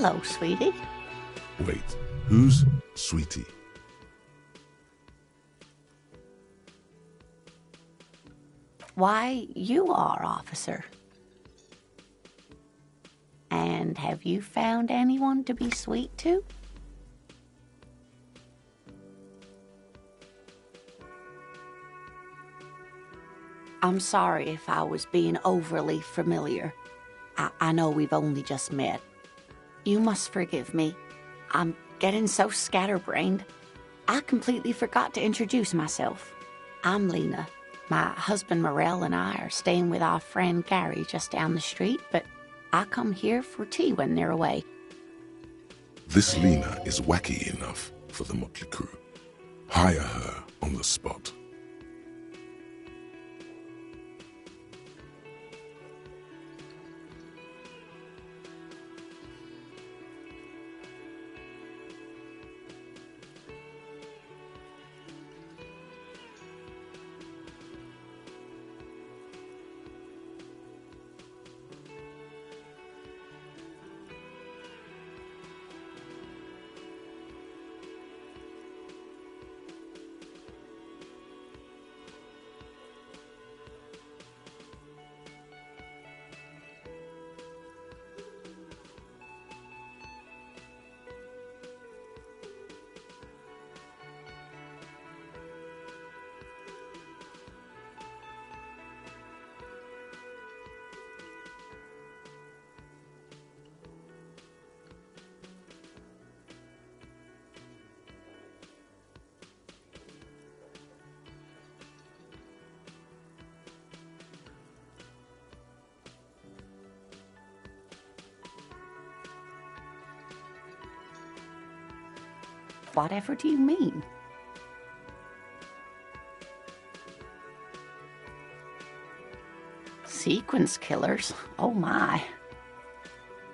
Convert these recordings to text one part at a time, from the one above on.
Hello, sweetie. Wait, who's Sweetie? Why, you are, officer. And have you found anyone to be sweet to? I'm sorry if I was being overly familiar. I know we've only just met. You must forgive me. I'm getting so scatterbrained. I completely forgot to introduce myself. I'm Lena. My husband Morel and I are staying with our friend Gary just down the street, but I come here for tea when they're away. This Lena is wacky enough for the motley crew. Hire her on the spot. Whatever do you mean? Sequence killers? Oh my.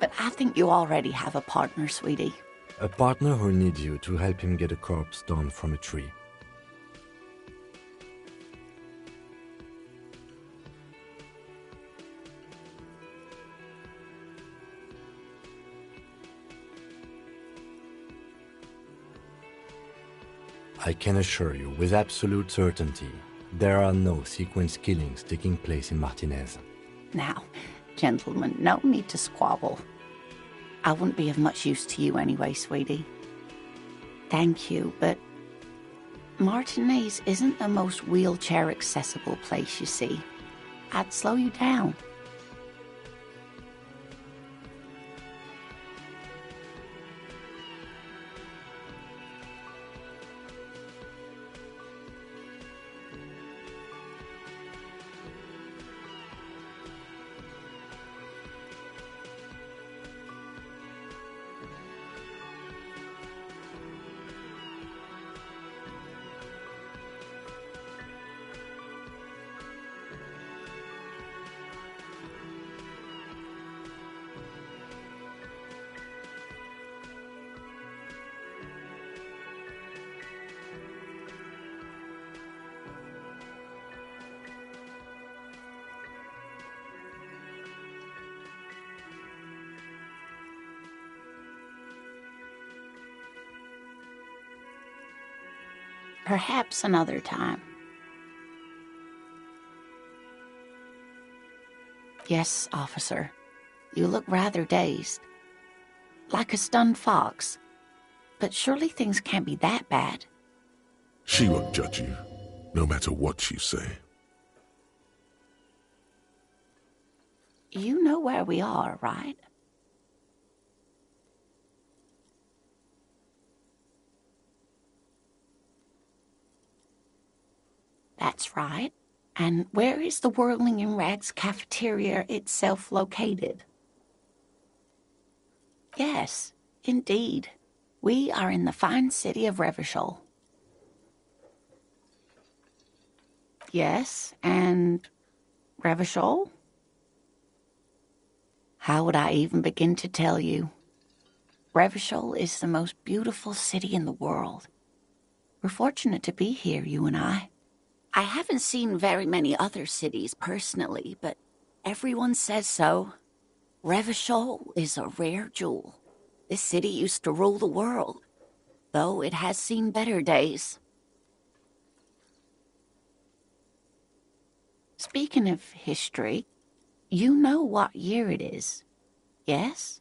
But I think you already have a partner, sweetie. A partner who needs you to help him get a corpse down from a tree. I can assure you with absolute certainty, there are no sequence killings taking place in Martinez. Now, gentlemen, no need to squabble. I wouldn't be of much use to you anyway, sweetie. Thank you, but Martinez isn't the most wheelchair-accessible place, you see. I'd slow you down. Perhaps another time. Yes, officer. You look rather dazed. Like a stunned fox. But surely things can't be that bad. She won't judge you, no matter what you say. You know where we are, right? That's right. And where is the Whirling in Rags cafeteria itself located? Yes, indeed. We are in the fine city of Revachol. Yes, and Revachol? How would I even begin to tell you? Revachol is the most beautiful city in the world. We're fortunate to be here, you and I. I haven't seen very many other cities personally, but everyone says so. Revachol is a rare jewel. This city used to rule the world, though it has seen better days. Speaking of history, you know what year it is, yes?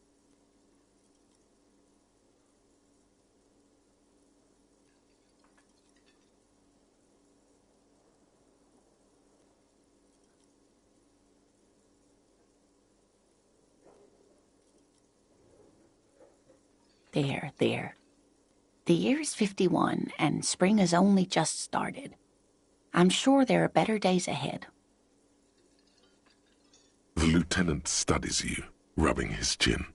There. The year is 51, and spring has only just started. I'm sure there are better days ahead. The lieutenant studies you, rubbing his chin.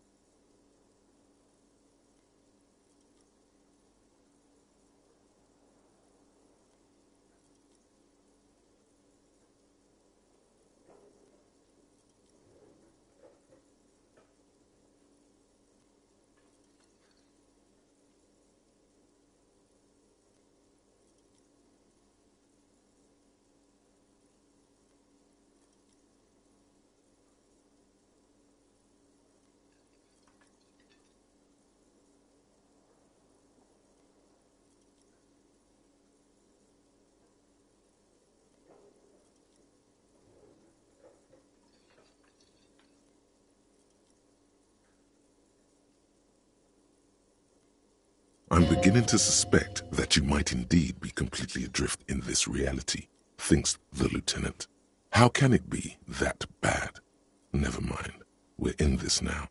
I'm beginning to suspect that you might indeed be completely adrift in this reality, thinks the lieutenant. How can it be that bad? Never mind. We're in this now.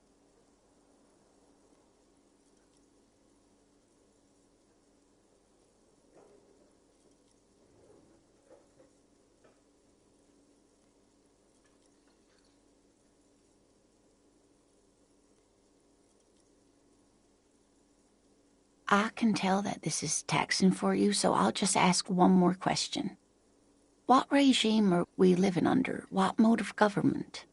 I can tell that this is taxing for you, so I'll just ask one more question. What regime are we living under? What mode of government?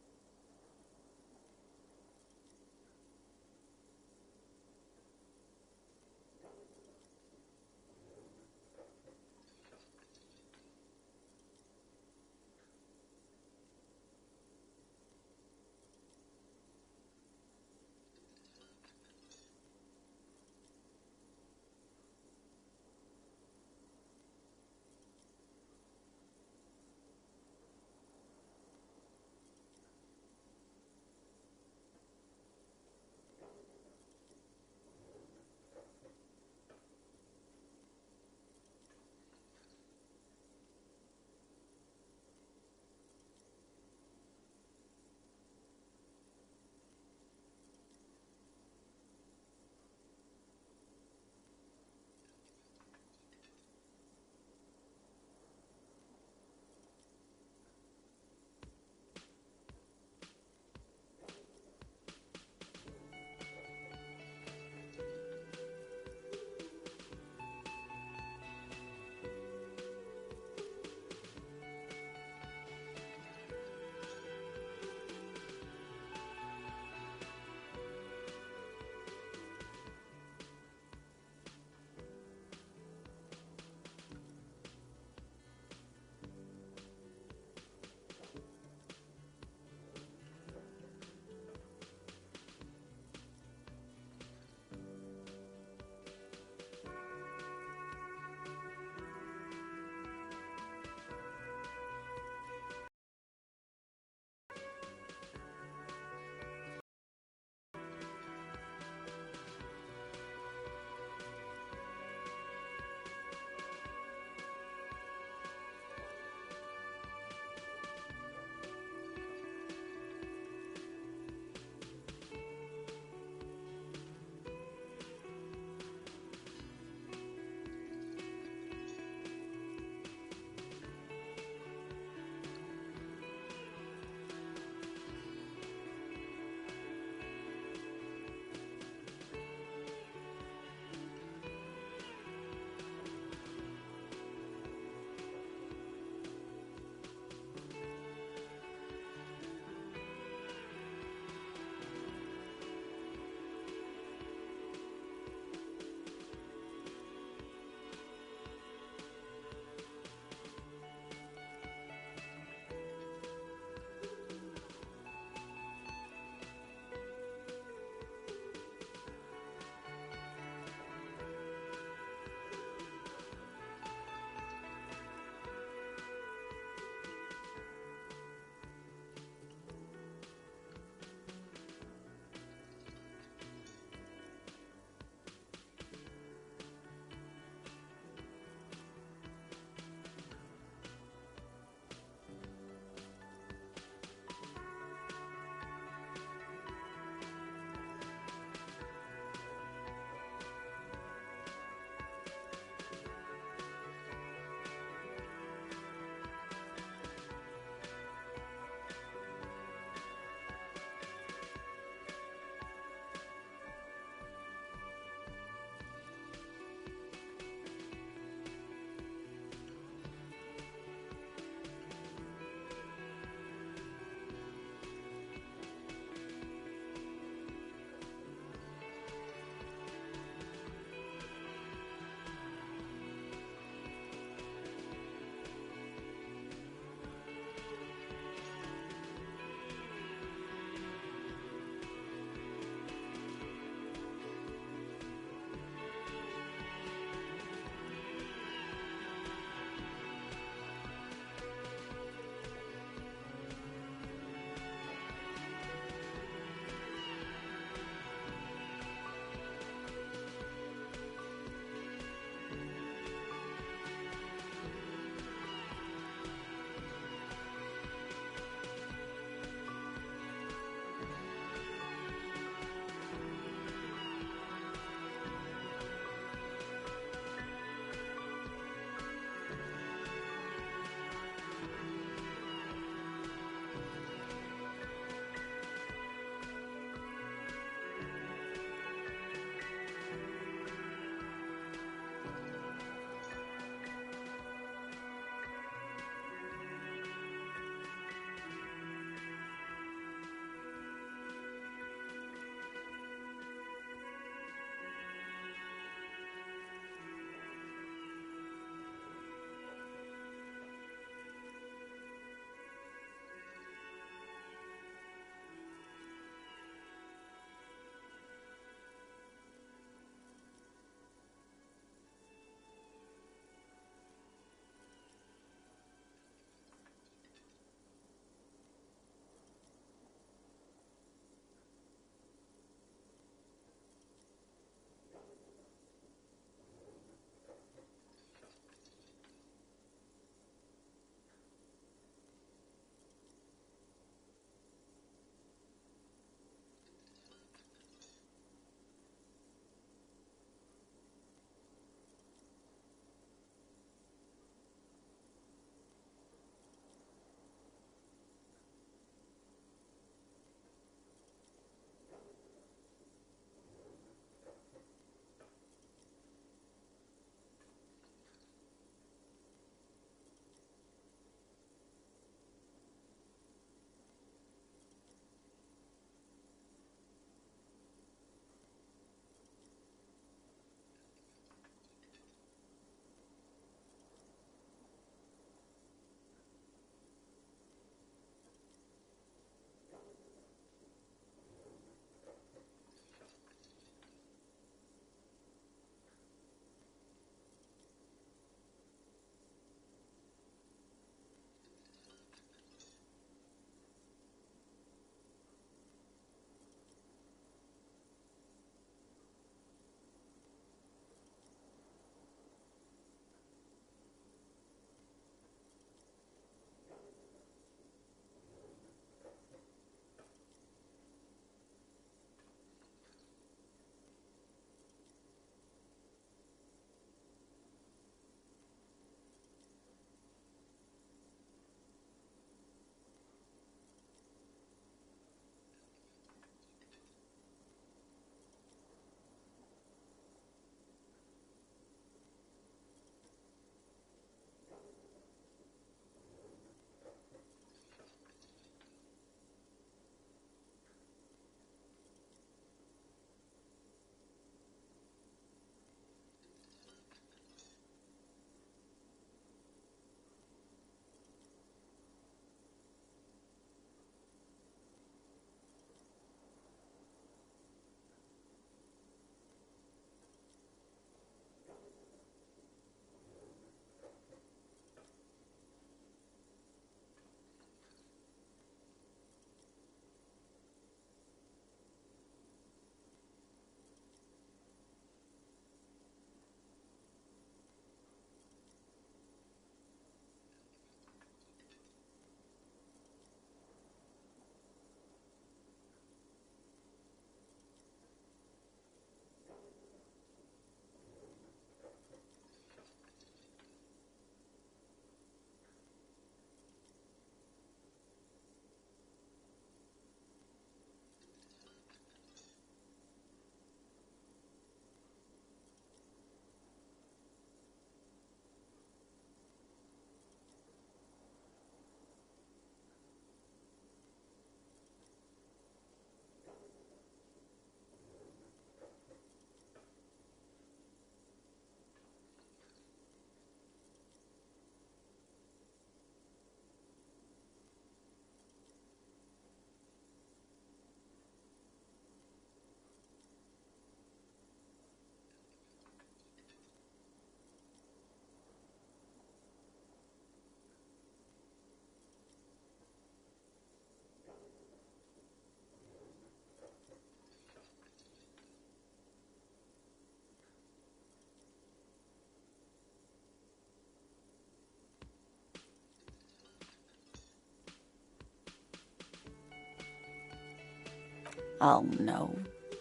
Oh, no.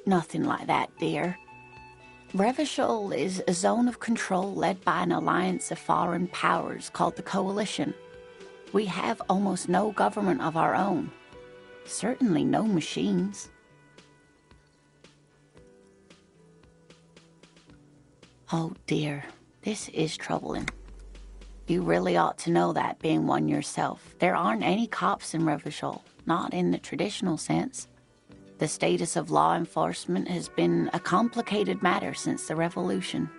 Nothing like that, dear. Revachol is a zone of control led by an alliance of foreign powers called the Coalition. We have almost no government of our own. Certainly no machines. Oh dear, this is troubling. You really ought to know that, being one yourself. There aren't any cops in Revachol, not in the traditional sense. The status of law enforcement has been a complicated matter since the revolution.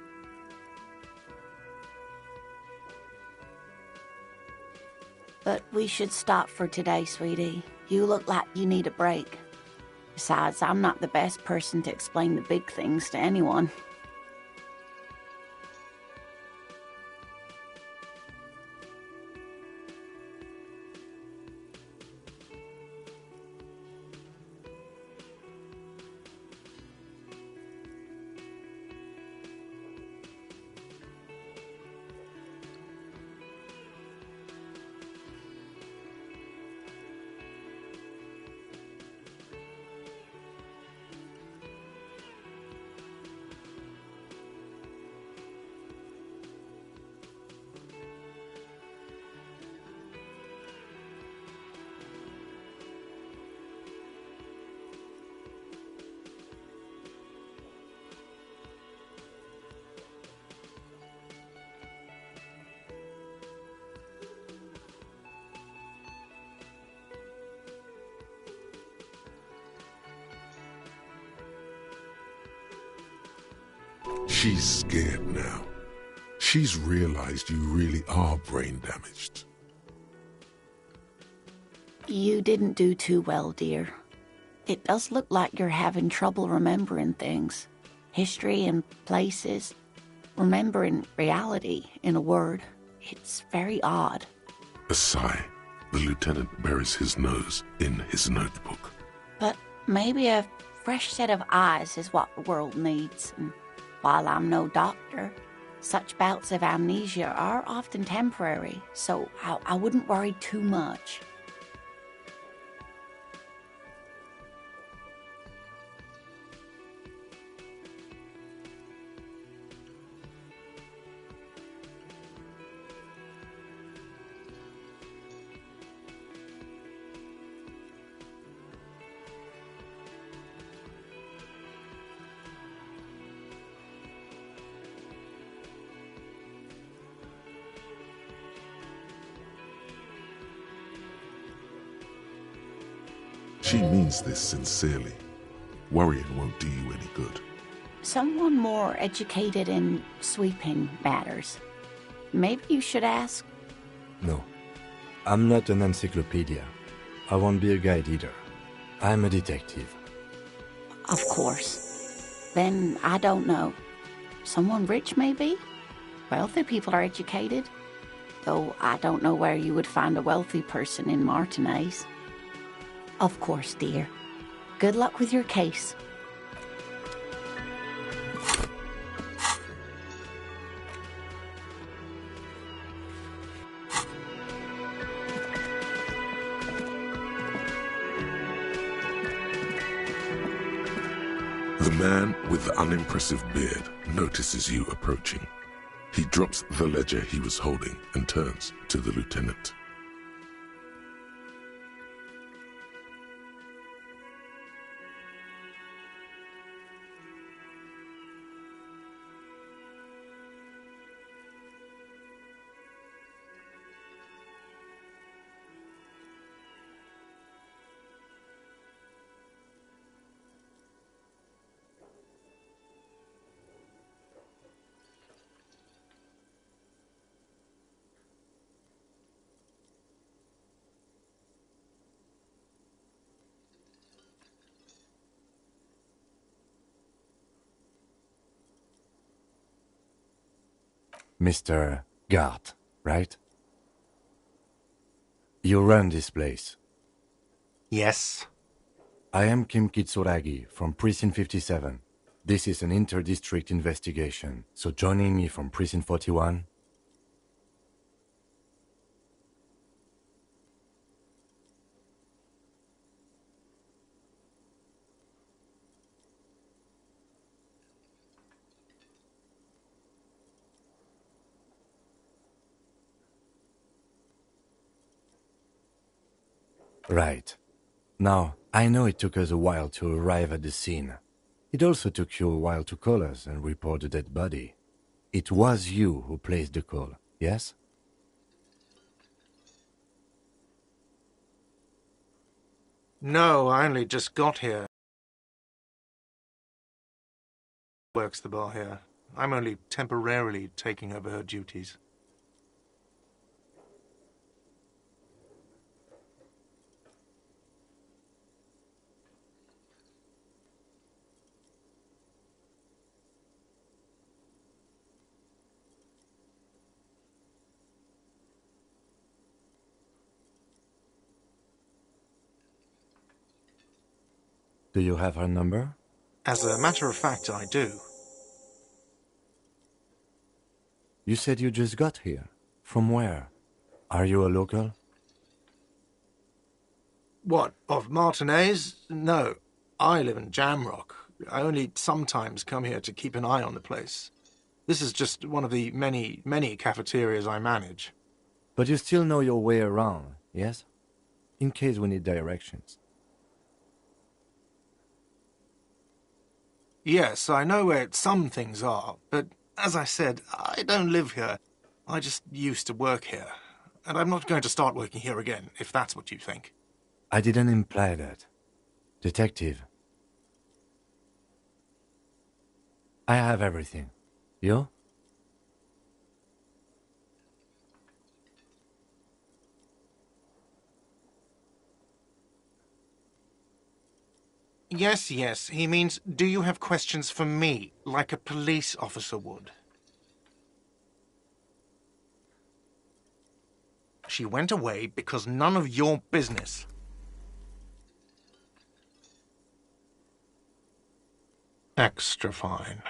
But we should stop for today, sweetie. You look like you need a break. Besides, I'm not the best person to explain the big things to anyone. She's scared now. She's realized you really are brain damaged. You didn't do too well, dear. It does look like you're having trouble remembering things. History and places. Remembering reality, in a word. It's very odd. A sigh. The lieutenant buries his nose in his notebook. But maybe a fresh set of eyes is what the world needs. And while I'm no doctor, such bouts of amnesia are often temporary, so I wouldn't worry too much. She means this sincerely. Worrying won't do you any good. Someone more educated in sweeping matters. Maybe you should ask. No, I'm not an encyclopedia. I won't be a guide either. I'm a detective. Of course. Then I don't know. Someone rich, maybe? Wealthy people are educated. Though I don't know where you would find a wealthy person in Martinez. Of course, dear. Good luck with your case. The man with the unimpressive beard notices you approaching. He drops the ledger he was holding and turns to the lieutenant. Mr. Gart, right? You run this place. Yes. I am Kim Kitsuragi from Precinct 57. This is an inter-district investigation, so joining me from Precinct 41... Right. Now, I know it took us a while to arrive at the scene. It also took you a while to call us and report the dead body. It was you who placed the call, yes? No, I only just got here. Works the bar here. I'm only temporarily taking over her duties. Do you have her number? As a matter of fact, I do. You said you just got here. From where? Are you a local? What, of Martinez? No. I live in Jamrock. I only sometimes come here to keep an eye on the place. This is just one of the many, many cafeterias I manage. But you still know your way around, yes? In case we need directions. Yes, I know where some things are, but as I said, I don't live here. I just used to work here. And I'm not going to start working here again, if that's what you think. I didn't imply that. Detective. I have everything. You? Yes, yes. He means, do you have questions for me, like a police officer would? She went away because none of your business. Extra fine.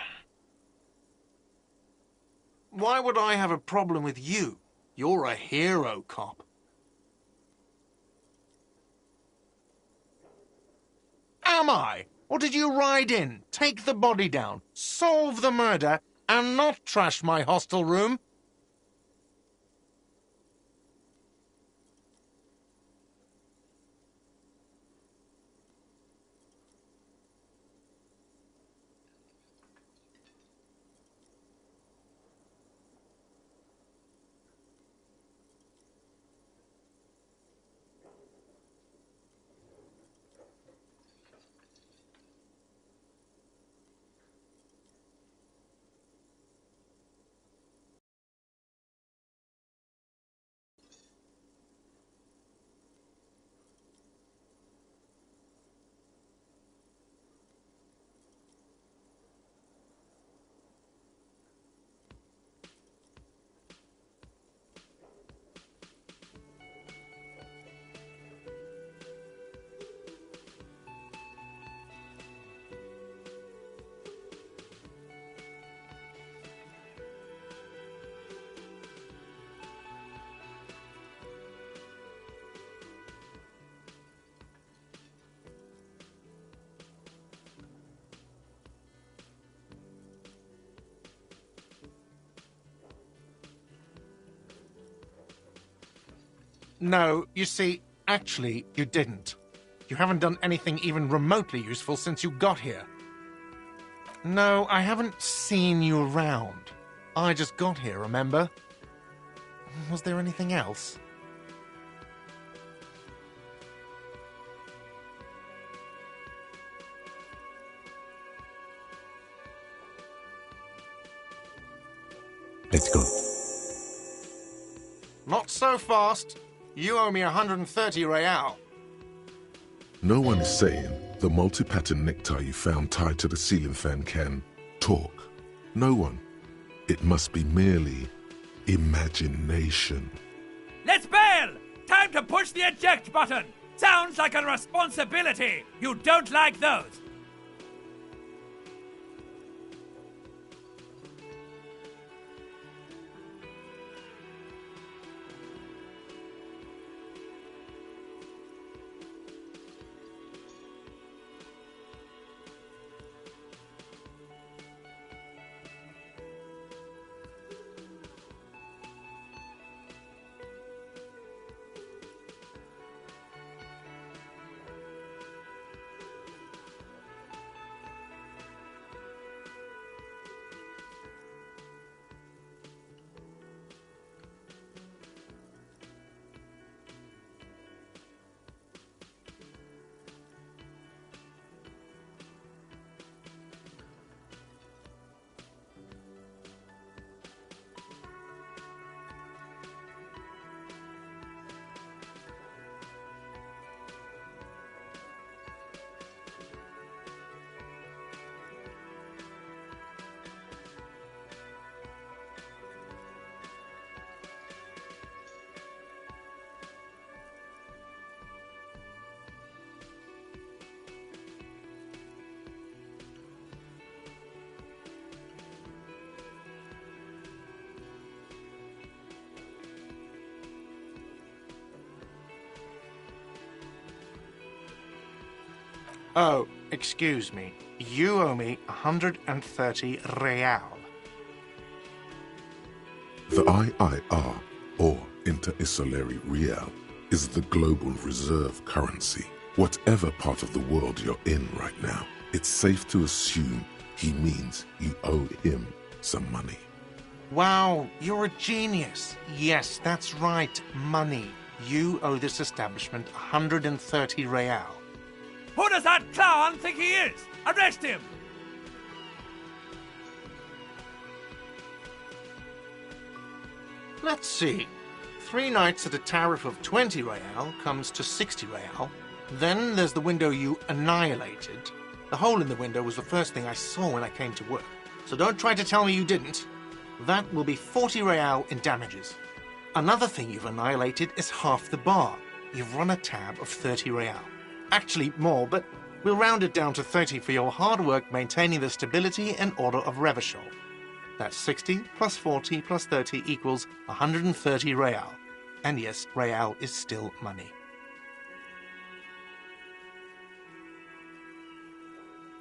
Why would I have a problem with you? You're a hero cop. Am I? Or did you ride in, take the body down, solve the murder, and not trash my hostel room? No, you see, actually, you didn't. You haven't done anything even remotely useful since you got here. No, I haven't seen you around. I just got here, remember? Was there anything else? Let's go. Not so fast. You owe me 130 real. No one is saying the multi-pattern necktie you found tied to the ceiling fan can talk. No one. It must be merely imagination. Let's bail! Time to push the eject button! Sounds like a responsibility! You don't like those! Oh, excuse me. You owe me 130 real. The IIR, or Inter-Isolary Real, is the global reserve currency. Whatever part of the world you're in right now, it's safe to assume he means you owe him some money. Wow, you're a genius. Yes, that's right, money. You owe this establishment 130 real. Who does that clown think he is? Arrest him! Let's see. 3 nights at a tariff of 20 real comes to 60 real. Then there's the window you annihilated. The hole in the window was the first thing I saw when I came to work. So don't try to tell me you didn't. That will be 40 real in damages. Another thing you've annihilated is half the bar. You've run a tab of 30 real. Actually more, but we'll round it down to 30 for your hard work maintaining the stability and order of Revachol. That's 60 plus 40 plus 30 equals 130 real. And yes, real is still money.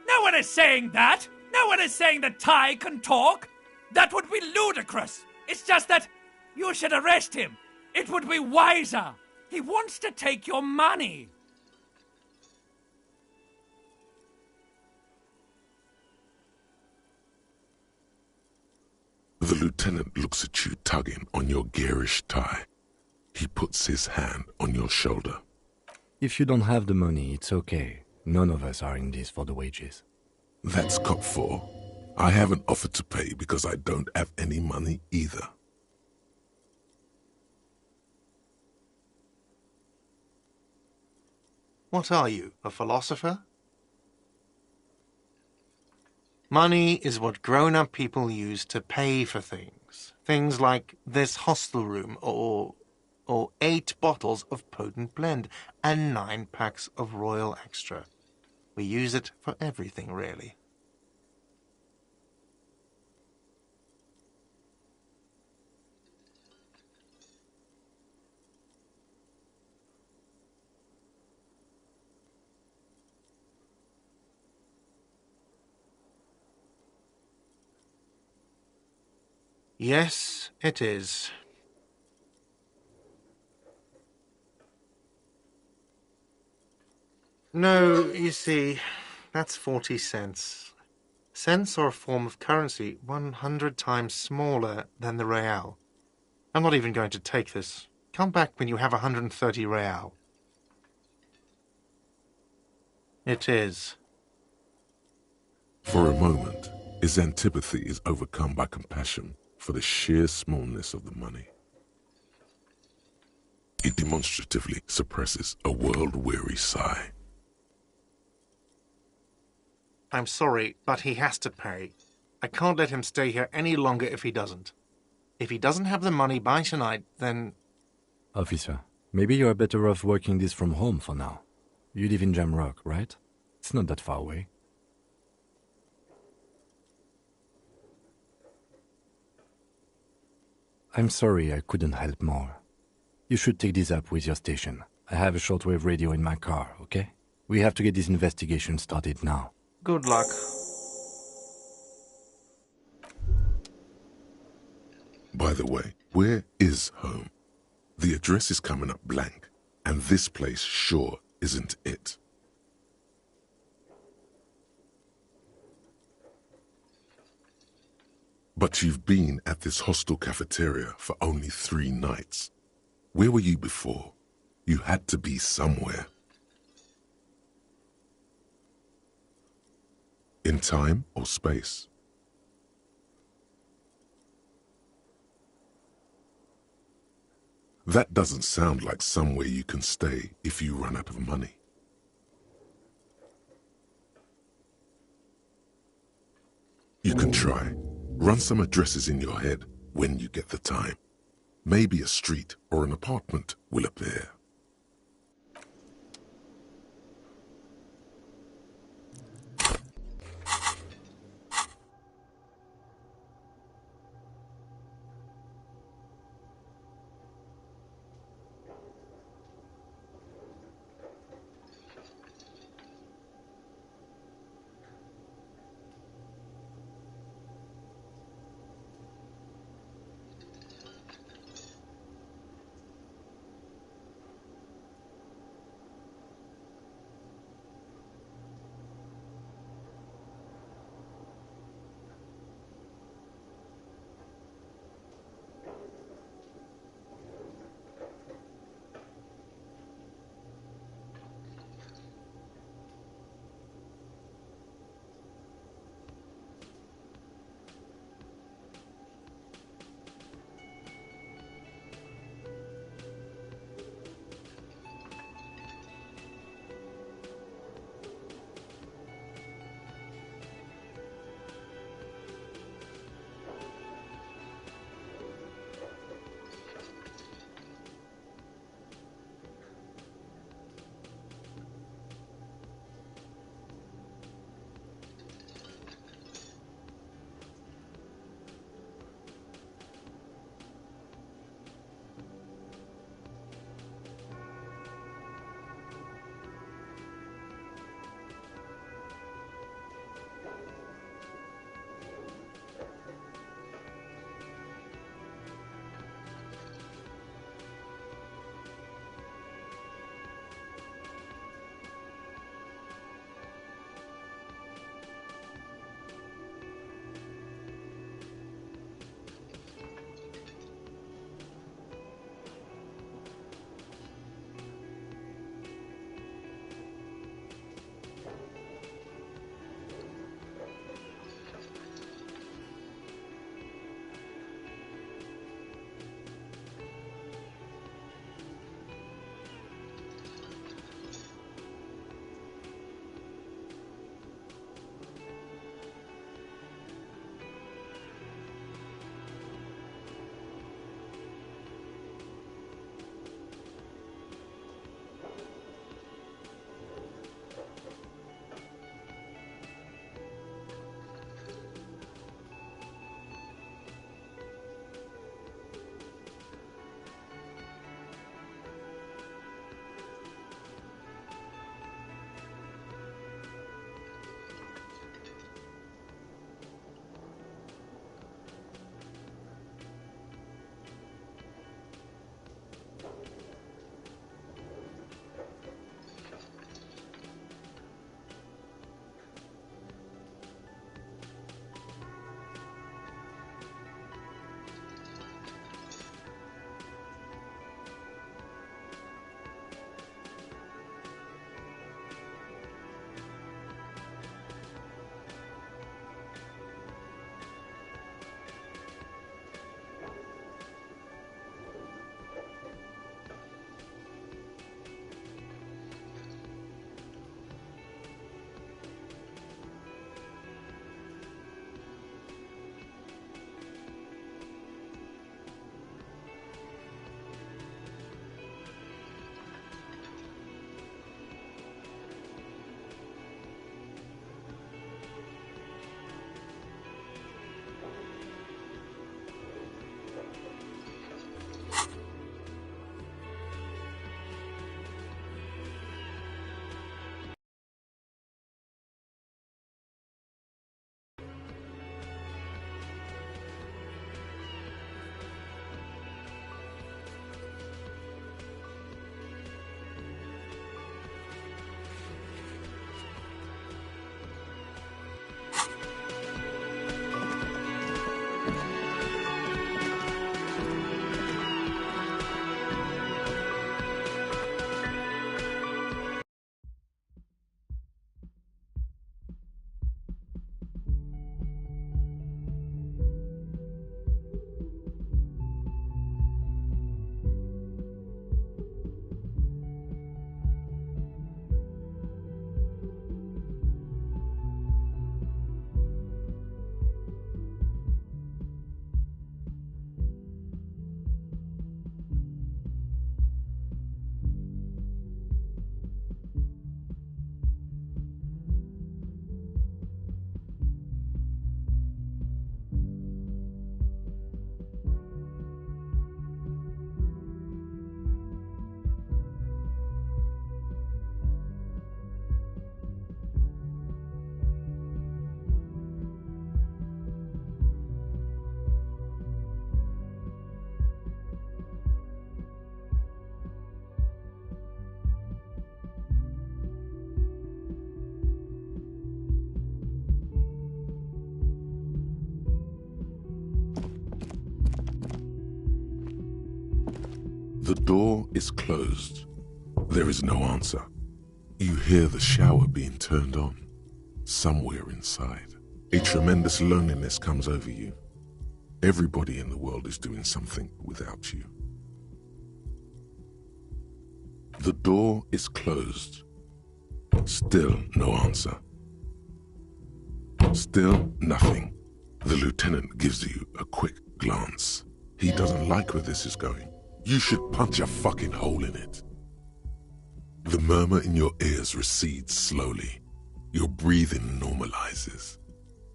No one is saying that! No one is saying that Ty can talk! That would be ludicrous! It's just that you should arrest him! It would be wiser! He wants to take your money! The lieutenant looks at you tugging on your garish tie. He puts his hand on your shoulder. If you don't have the money, it's okay. None of us are in this for the wages. That's cop 4. I haven't offered to pay because I don't have any money either. What are you, a philosopher? Money is what grown-up people use to pay for things. Things like this hostel room or 8 bottles of potent blend and 9 packs of Royal Extra. We use it for everything, really. Yes, it is. No, you see, that's 40 cents. Cents are a form of currency 100 times smaller than the real. I'm not even going to take this. Come back when you have 130 real. It is. For a moment, his antipathy is overcome by compassion for the sheer smallness of the money. He demonstratively suppresses a world-weary sigh. I'm sorry, but he has to pay. I can't let him stay here any longer if he doesn't. If he doesn't have the money by tonight, then... Officer, maybe you are better off working this from home for now. You live in Jamrock, right? It's not that far away. I'm sorry I couldn't help more. You should take this up with your station. I have a shortwave radio in my car, okay? We have to get this investigation started now. Good luck. By the way, where is home? The address is coming up blank, and this place sure isn't it. But you've been at this hostel cafeteria for only 3 nights. Where were you before? You had to be somewhere. In time or space? That doesn't sound like somewhere you can stay if you run out of money. You can try. Run some addresses in your head when you get the time. Maybe a street or an apartment will appear. The door is closed. There is no answer. You hear the shower being turned on. Somewhere inside, a tremendous loneliness comes over you. Everybody in the world is doing something without you. The door is closed. Still no answer. Still nothing. The lieutenant gives you a quick glance. He doesn't like where this is going. You should punch a fucking hole in it. The murmur in your ears recedes slowly. Your breathing normalizes.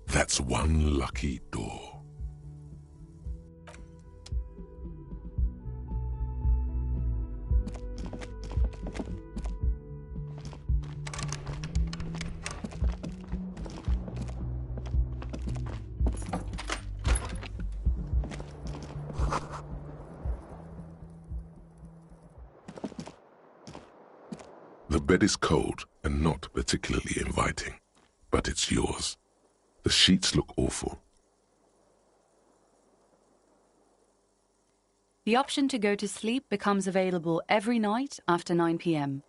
That's one lucky door. The bed is cold and not particularly inviting, but it's yours. The sheets look awful. The option to go to sleep becomes available every night after 9 p.m.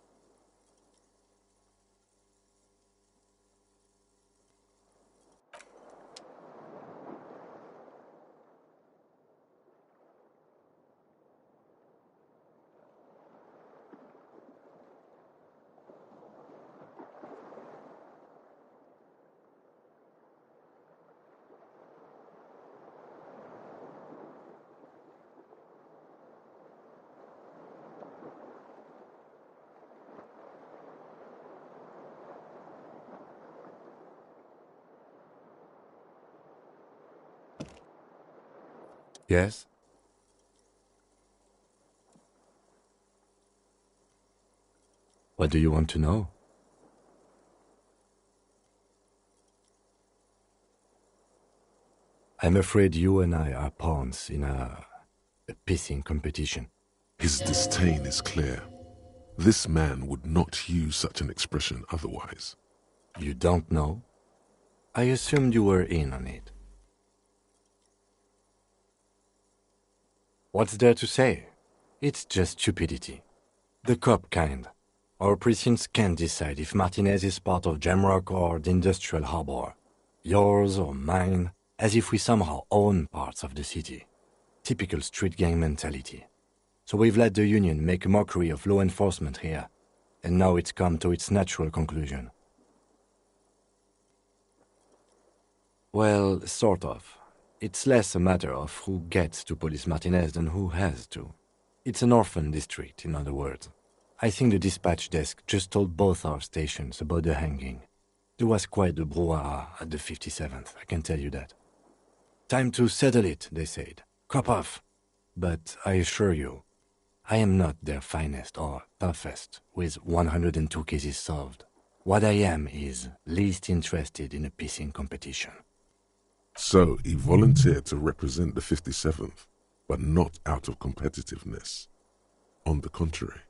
Yes? What do you want to know? I'm afraid you and I are pawns in a pissing competition. His disdain is clear. This man would not use such an expression otherwise. You don't know? I assumed you were in on it. What's there to say? It's just stupidity. The cop kind. Our precincts can't decide if Martinez is part of Jamrock or the Industrial Harbor. Yours or mine, as if we somehow own parts of the city. Typical street gang mentality. So we've let the Union make a mockery of law enforcement here, and now it's come to its natural conclusion. Well, sort of. It's less a matter of who gets to police Martinez than who has to. It's an orphan district, in other words. I think the dispatch desk just told both our stations about the hanging. There was quite the brouhaha at the 57th, I can tell you that. Time to settle it, they said. Cop off. But I assure you, I am not their finest or toughest, with 102 cases solved. What I am is least interested in a pissing competition. So he volunteered to represent the 57th, but not out of competitiveness. On the contrary.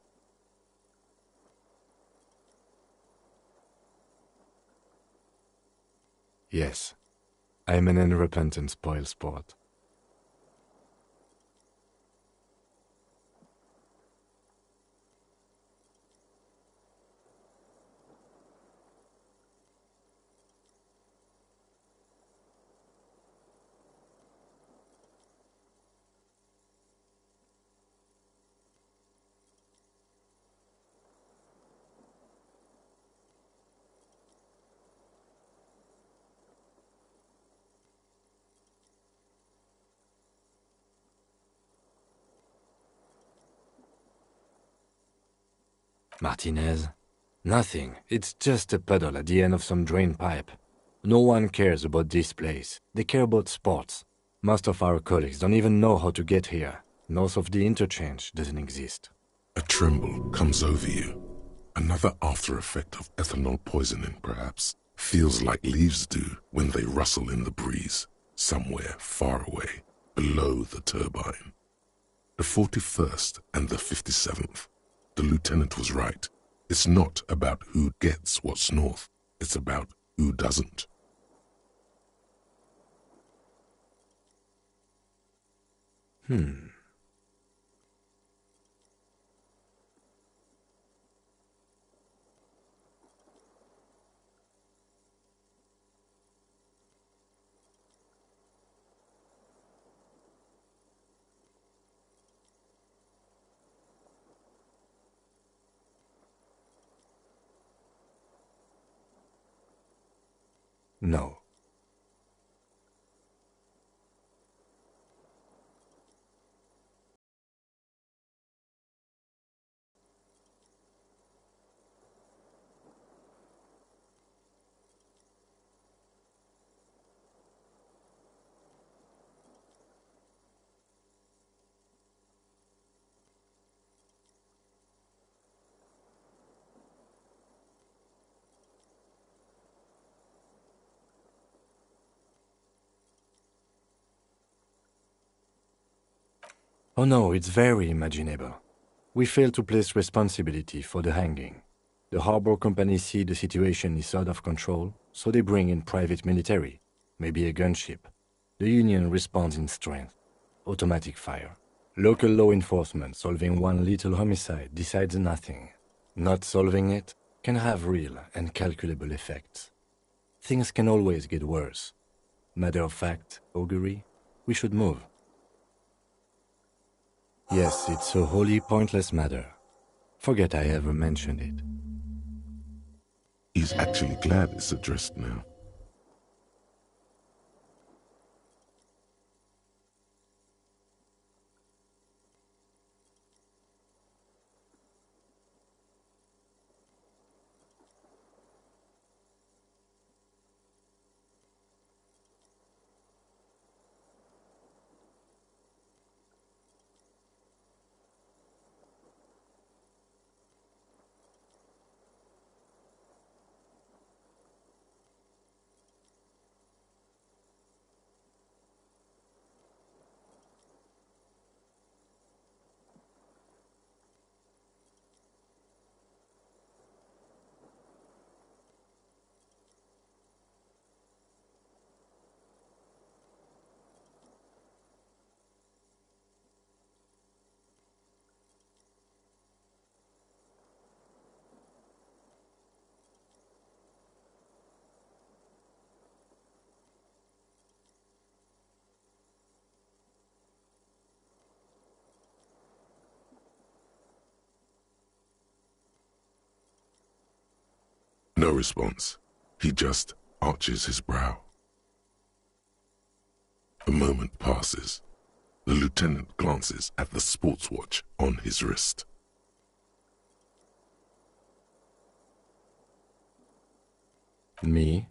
Yes, I'm an unrepentant spoilsport. Martinez? Nothing. It's just a puddle at the end of some drain pipe. No one cares about this place. They care about sports. Most of our colleagues don't even know how to get here. North of the interchange doesn't exist. A tremble comes over you. Another after effect of ethanol poisoning, perhaps. Feels like leaves do when they rustle in the breeze, somewhere far away, below the turbine. The 41st and the 57th. The lieutenant was right. It's not about who gets what's north. It's about who doesn't. No. Oh no, it's very imaginable. We fail to place responsibility for the hanging. The harbor company see the situation is out of control, so they bring in private military, maybe a gunship. The Union responds in strength. Automatic fire. Local law enforcement solving one little homicide decides nothing. Not solving it can have real and calculable effects. Things can always get worse. Matter of fact, augury, we should move. Yes, it's a wholly pointless matter. Forget I ever mentioned it. He's actually glad it's addressed now. No response. He just arches his brow. A moment passes. The lieutenant glances at the sports watch on his wrist. Me?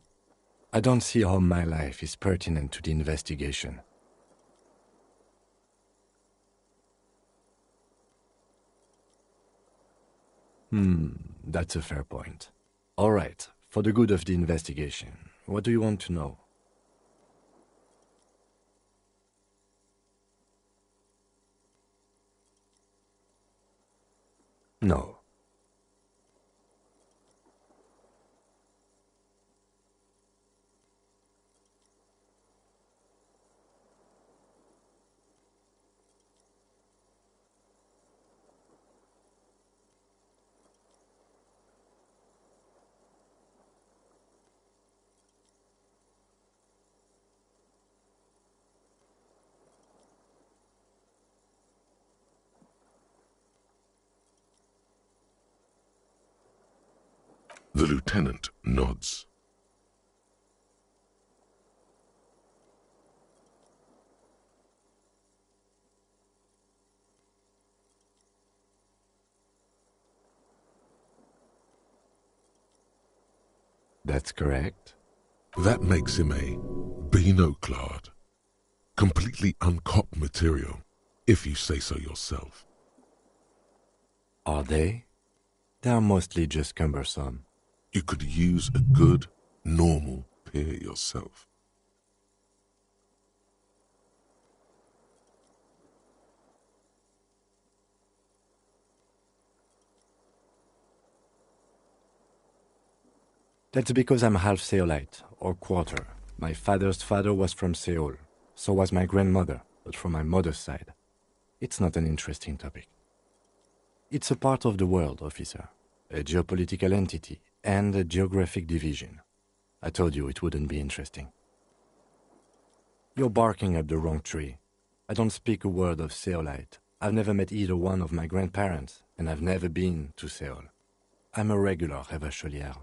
I don't see how my life is pertinent to the investigation. That's a fair point. All right, for the good of the investigation, what do you want to know? No. The lieutenant nods. That's correct. That makes him a Beano-clad, completely uncopped material, if you say so yourself. Are they? They are mostly just cumbersome. You could use a good, normal pier yourself. That's because I'm half Seolite, or quarter. My father's father was from Seoul. So was my grandmother, but from my mother's side. It's not an interesting topic. It's a part of the world, officer. A geopolitical entity and a geographic division. I told you it wouldn't be interesting. You're barking up the wrong tree. I don't speak a word of Seolite. I've never met either one of my grandparents, and I've never been to Seoul. I'm a regular Revacholière.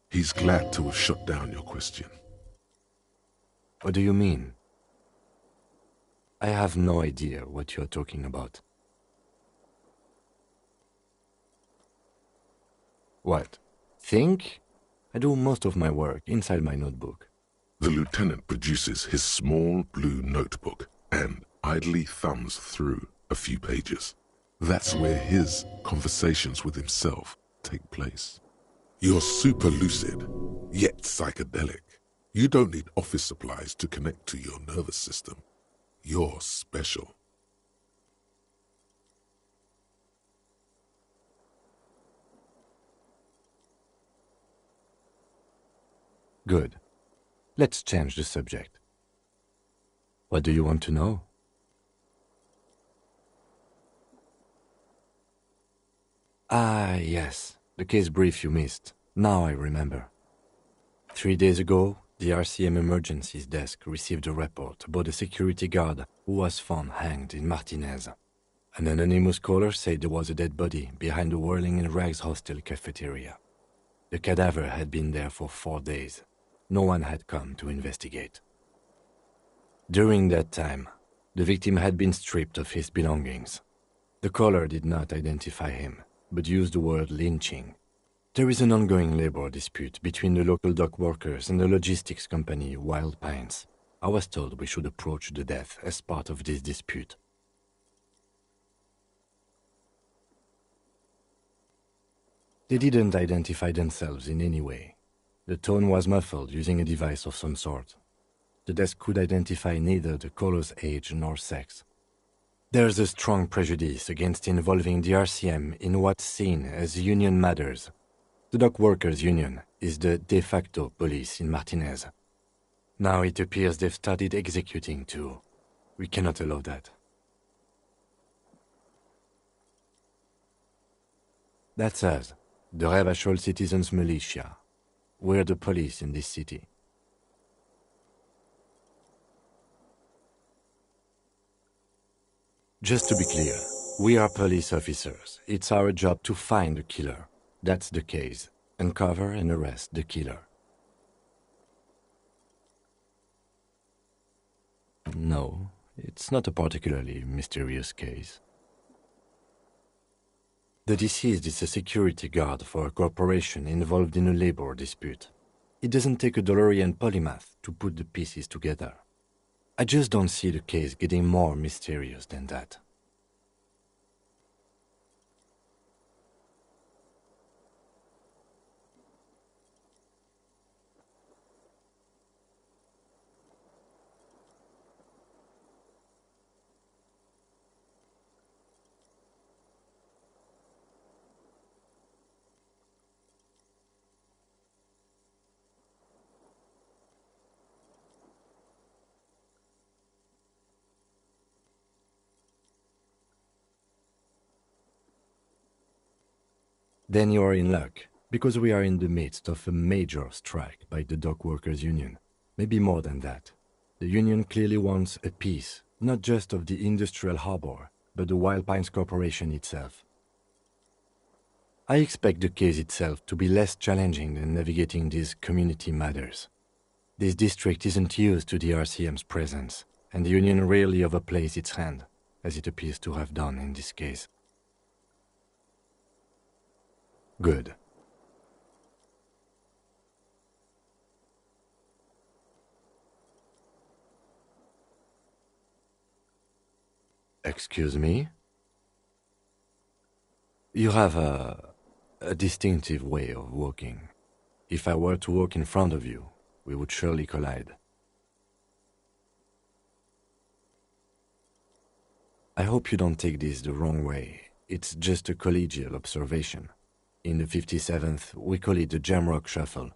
He's glad to have shut down your question. What do you mean? I have no idea what you're talking about. What? Think? I do most of my work inside my notebook. The lieutenant produces his small blue notebook and idly thumbs through a few pages. That's where his conversations with himself take place. You're super lucid, yet psychedelic. You don't need office supplies to connect to your nervous system. You're special. Good. Let's change the subject. What do you want to know? Ah, yes, the case brief you missed. Now I remember. 3 days ago, the RCM Emergencies Desk received a report about a security guard who was found hanged in Martinez. An anonymous caller said there was a dead body behind the Whirling in Rags hostel cafeteria. The cadaver had been there for 4 days. No one had come to investigate. During that time, the victim had been stripped of his belongings. The caller did not identify him, but used the word lynching. There is an ongoing labor dispute between the local dock workers and the logistics company Wild Pines. I was told we should approach the death as part of this dispute. They didn't identify themselves in any way. The tone was muffled using a device of some sort. The desk could identify neither the caller's age nor sex. There's a strong prejudice against involving the RCM in what's seen as union matters. The dock workers' union is the de facto police in Martinez. Now it appears they've started executing too. We cannot allow that. That's us, the Revachol Citizens Militia. We're the police in this city. Just to be clear, we are police officers. It's our job to find the killer. That's the case. Uncover and arrest the killer. No, it's not a particularly mysterious case. The deceased is a security guard for a corporation involved in a labor dispute. It doesn't take a DeLorean polymath to put the pieces together. I just don't see the case getting more mysterious than that. Then you are in luck, because we are in the midst of a major strike by the dock workers' union. Maybe more than that. The union clearly wants a piece, not just of the industrial harbor, but the Wild Pines Corporation itself. I expect the case itself to be less challenging than navigating these community matters. This district isn't used to the RCM's presence, and the union rarely overplays its hand, as it appears to have done in this case. Good. Excuse me? You have a distinctive way of walking. If I were to walk in front of you, we would surely collide. I hope you don't take this the wrong way. It's just a collegial observation. In the 57th, we call it the Jamrock Shuffle.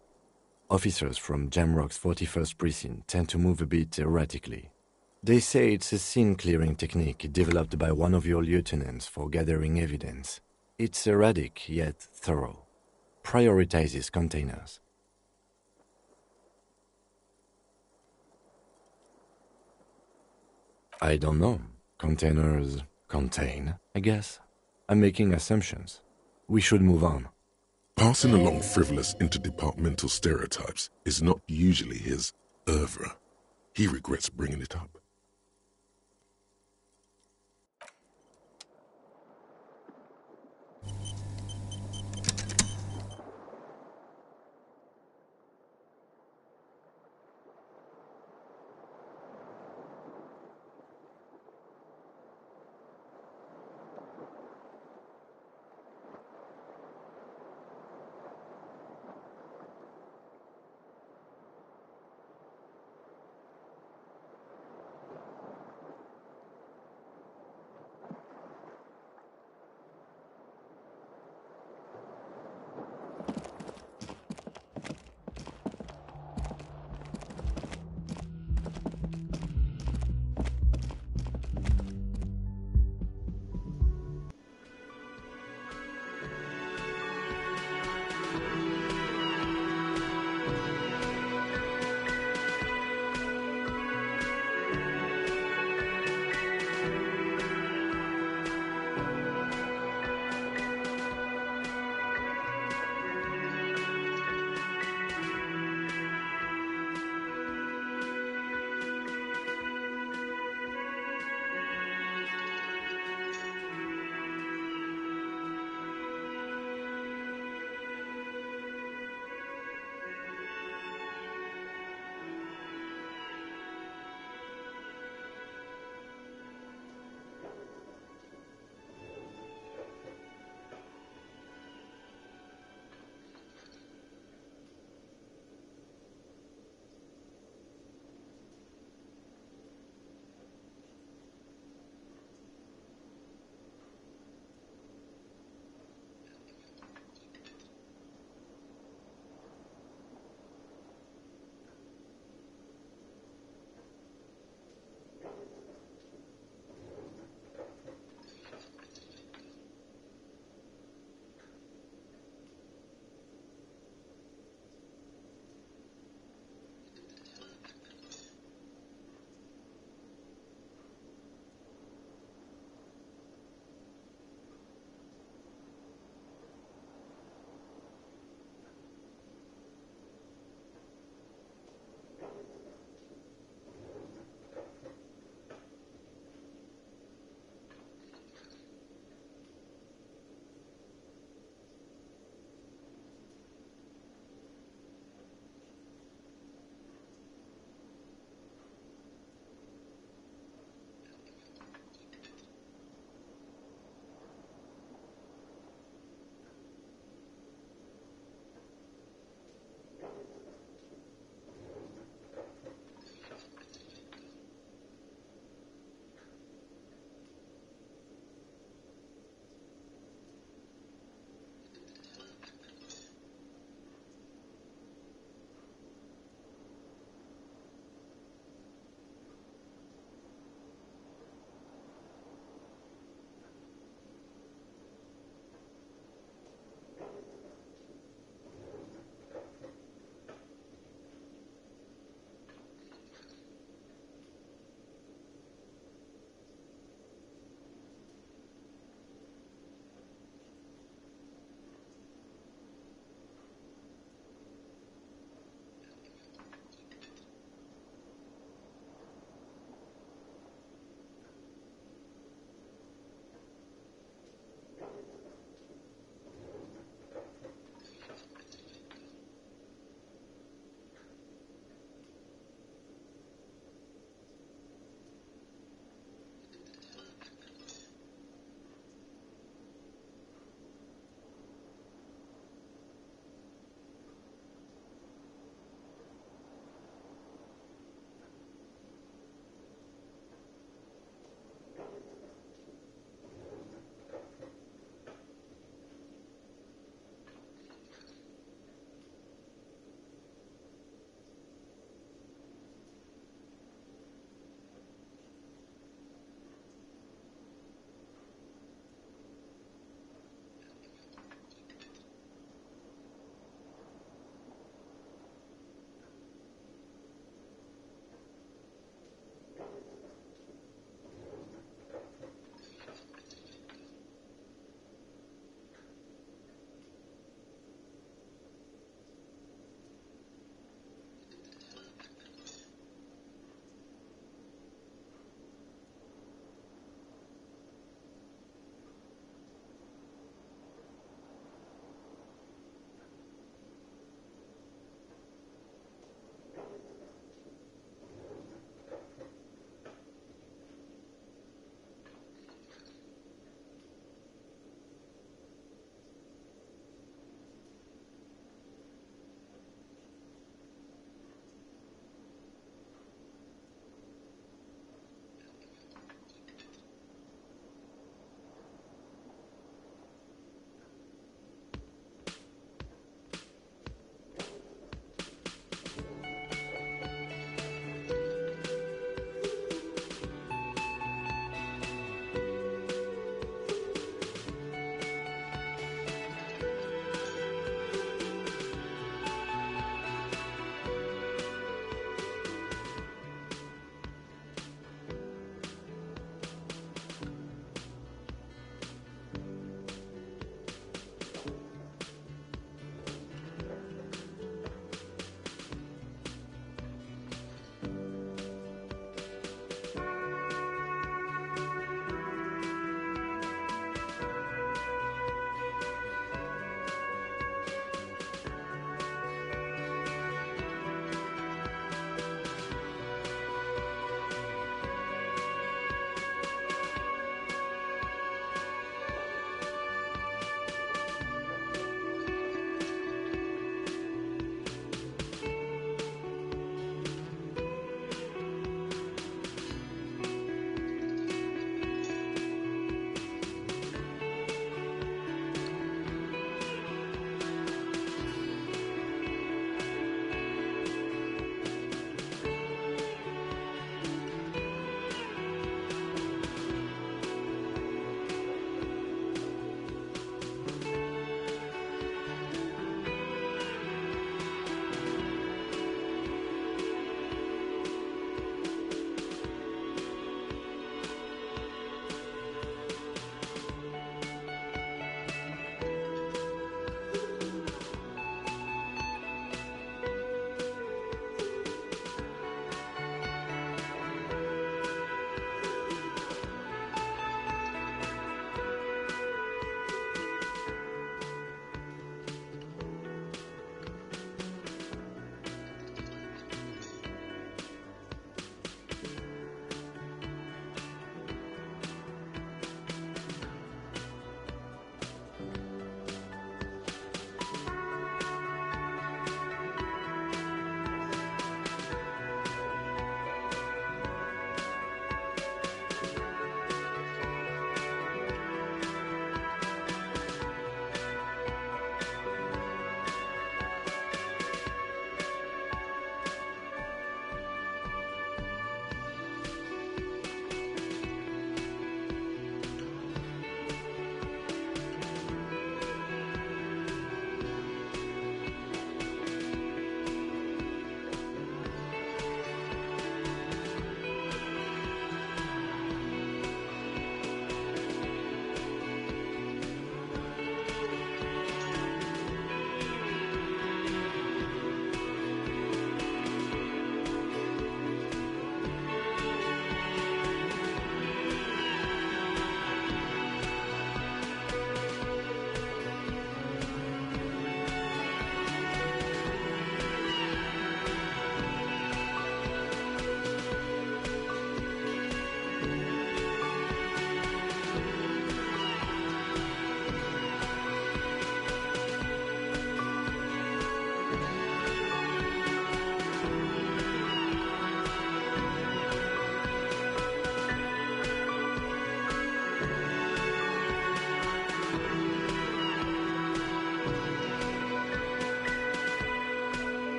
Officers from Jamrock's 41st Precinct tend to move a bit erratically. They say it's a scene-clearing technique developed by one of your lieutenants for gathering evidence. It's erratic, yet thorough. Prioritizes containers. I don't know. Containers contain, I guess. I'm making assumptions. We should move on. Passing along frivolous interdepartmental stereotypes is not usually his oeuvre. He regrets bringing it up.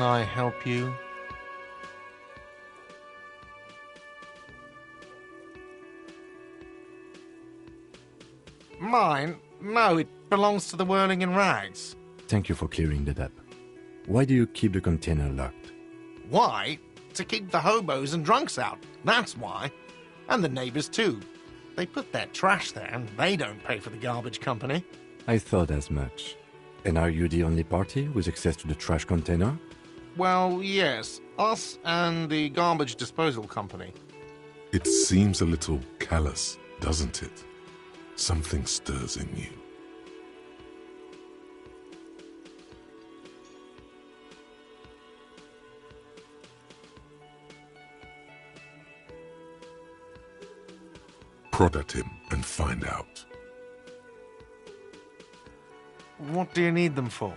can I help you? Mine? No, it belongs to the Whirling in Rags. Thank you for clearing that up. Why do you keep the container locked? Why? To keep the hobos and drunks out. That's why. And the neighbors too. They put their trash there and they don't pay for the garbage company. I thought as much. And are you the only party with access to the trash container? Well, yes. Us and the garbage disposal company. It seems a little callous, doesn't it? Something stirs in you. Prod at him and find out. What do you need them for?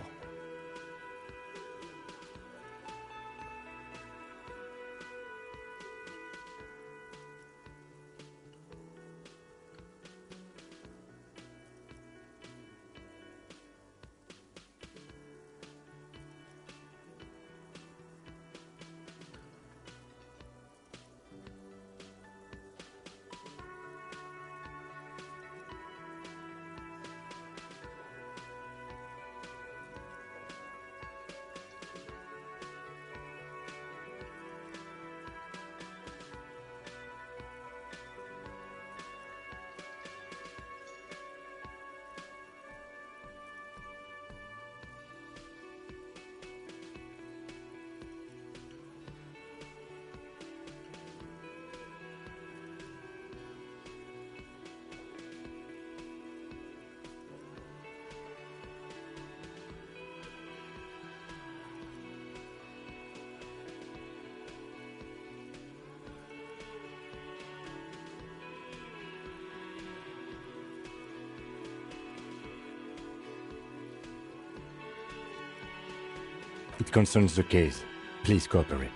It concerns the case. Please cooperate.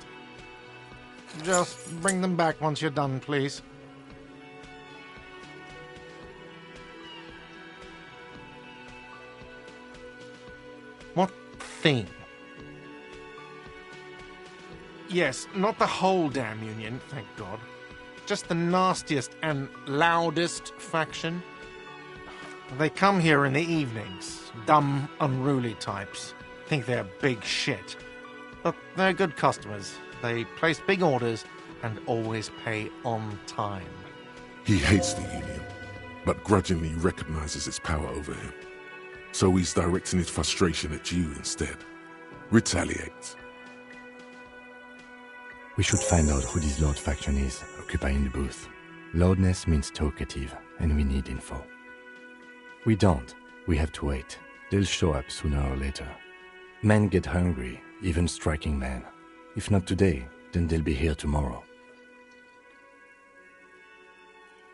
Just bring them back once you're done, please. What thing? Yes, not the whole damn union, thank God. Just the nastiest and loudest faction. They come here in the evenings. Dumb, unruly types. Think they're big shit. But they're good customers. They place big orders and always pay on time. He hates the Union, but grudgingly recognizes its power over him. So he's directing his frustration at you instead. Retaliate. We should find out who this Lord faction is, occupying the booth. Loudness means talkative, and we need info. We don't. We have to wait. They'll show up sooner or later. Men get hungry, even striking men. If not today, then they'll be here tomorrow.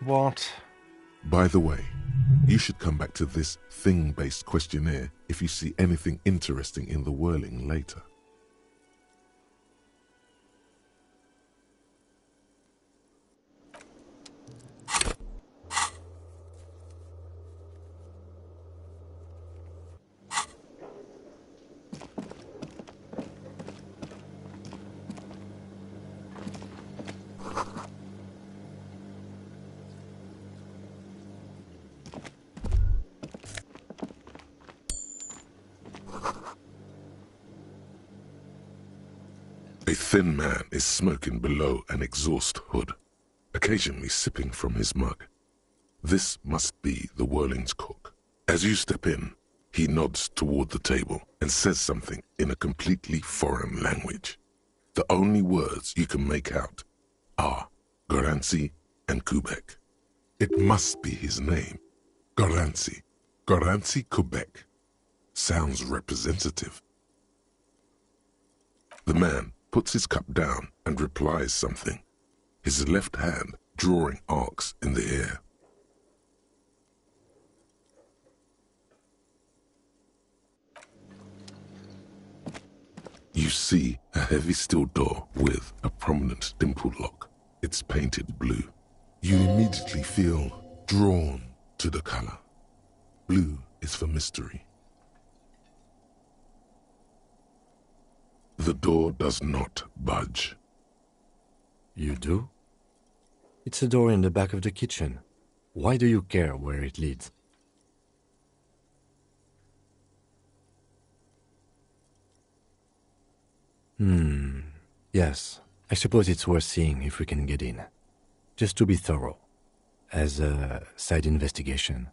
What? By the way, you should come back to this thing-based questionnaire if you see anything interesting in the Whirling later. A thin man is smoking below an exhaust hood, occasionally sipping from his mug. This must be the Whirling's cook. As you step in, he nods toward the table and says something in a completely foreign language. The only words you can make out are Goranci and Kubek. It must be his name. Goranci. Goranci Kubek. Sounds representative. The man puts his cup down and replies something, his left hand drawing arcs in the air. You see a heavy steel door with a prominent dimple lock. It's painted blue. You immediately feel drawn to the color. Blue is for mystery. The door does not budge. You do? It's a door in the back of the kitchen. Why do you care where it leads? Yes. I suppose it's worth seeing if we can get in. Just to be thorough. As a side investigation.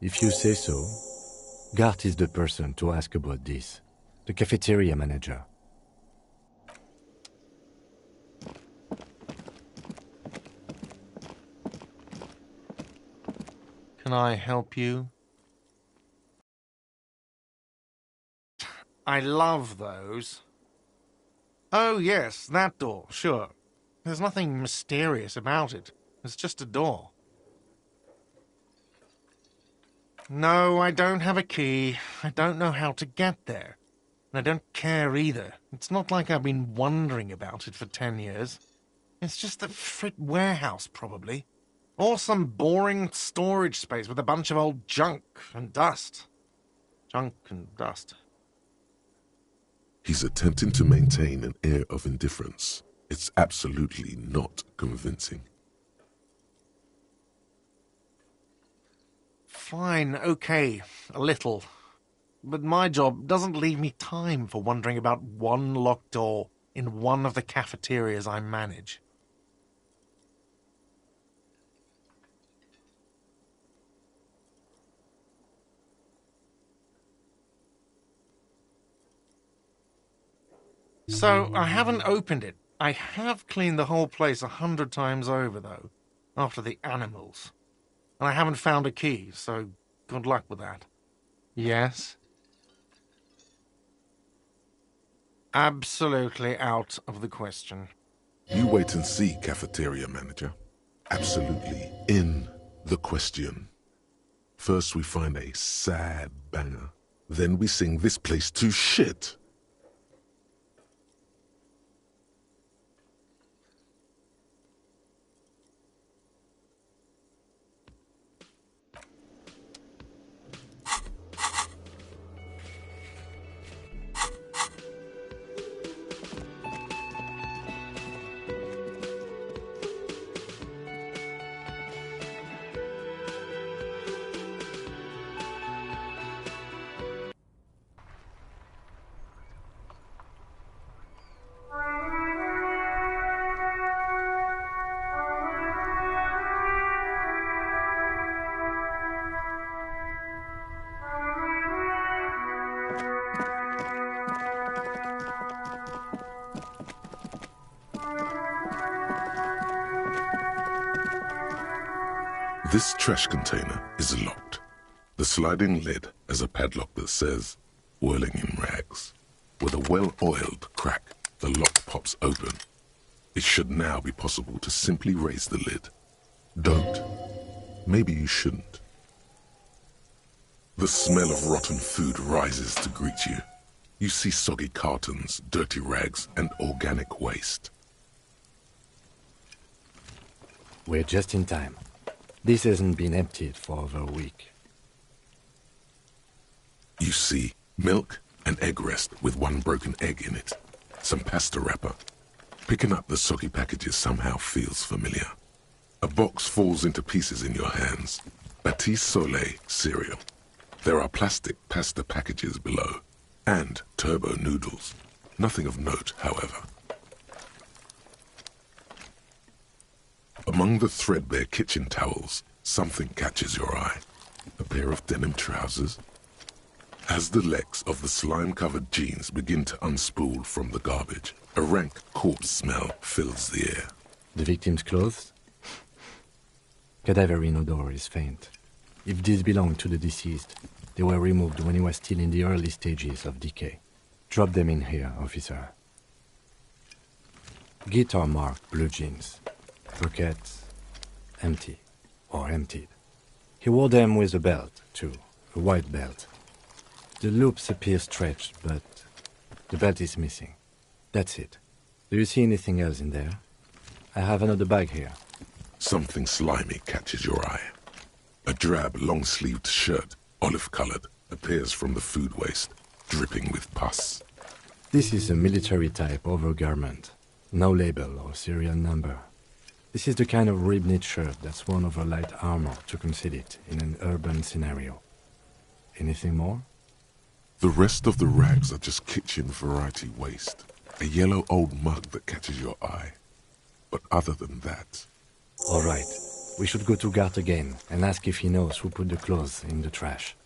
If you say so, Gart is the person to ask about this. The cafeteria manager. Can I help you? I love those. Oh, yes, that door, sure. There's nothing mysterious about it. It's just a door. No, I don't have a key. I don't know how to get there. And I don't care either. It's not like I've been wondering about it for 10 years. It's just a frit warehouse, probably. Or some boring storage space with a bunch of old junk and dust. Junk and dust. He's attempting to maintain an air of indifference. It's absolutely not convincing. Fine, okay, a little. But my job doesn't leave me time for wondering about one locked door in one of the cafeterias I manage. So, I haven't opened it. I have cleaned the whole place 100 times over, though, after the animals. And I haven't found a key, so good luck with that. Yes? Absolutely out of the question. You wait and see, cafeteria manager. Absolutely in the question. First we find a sad banger. Then we sing this place to shit. This trash container is locked. The sliding lid has a padlock that says, whirling in rags. With a well-oiled crack, the lock pops open. It should now be possible to simply raise the lid. Don't. Maybe you shouldn't. The smell of rotten food rises to greet you. You see soggy cartons, dirty rags, and organic waste. We're just in time. This hasn't been emptied for over a week. You see milk and egg rest with one broken egg in it. Some pasta wrapper. Picking up the soggy packages somehow feels familiar. A box falls into pieces in your hands. Batiste Soleil cereal. There are plastic pasta packages below. And turbo noodles. Nothing of note, however. Among the threadbare kitchen towels, something catches your eye. A pair of denim trousers. As the legs of the slime-covered jeans begin to unspool from the garbage, a rank corpse smell fills the air. The victim's clothes? Cadaver in odor is faint. If these belong to the deceased, they were removed when he was still in the early stages of decay. Drop them in here, officer. Guitar-marked blue jeans. Pockets empty or emptied. He wore them with a belt, too, a white belt. The loops appear stretched, but the belt is missing. That's it. Do you see anything else in there? I have another bag here. Something slimy catches your eye. A drab, long-sleeved shirt, olive-colored, appears from the food waste, dripping with pus. This is a military-type overgarment. No label or serial number. This is the kind of rib-knit shirt that's worn over light armor to conceal it in an urban scenario. Anything more? The rest of the rags are just kitchen variety waste. A yellow old mug that catches your eye. But other than that... All right. We should go to Gart again and ask if he knows who put the clothes in the trash.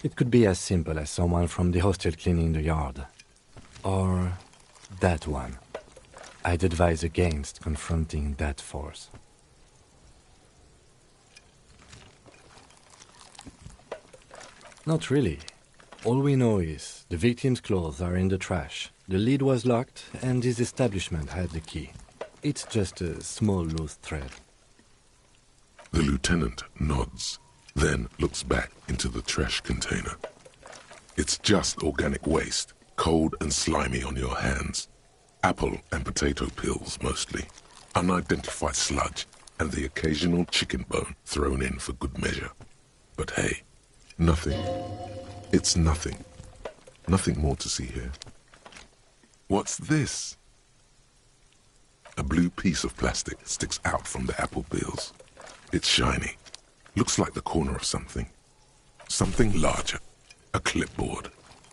It could be as simple as someone from the hostel cleaning the yard. Or that one. I'd advise against confronting that force. Not really. All we know is the victim's clothes are in the trash, the lid was locked, and his establishment had the key. It's just a small loose thread. The lieutenant nods, then looks back into the trash container. It's just organic waste, cold and slimy on your hands. Apple and potato peels, mostly. Unidentified sludge, and the occasional chicken bone thrown in for good measure. But hey, nothing. It's nothing. Nothing more to see here. What's this? A blue piece of plastic sticks out from the apple peels. It's shiny. Looks like the corner of something. Something larger. A clipboard.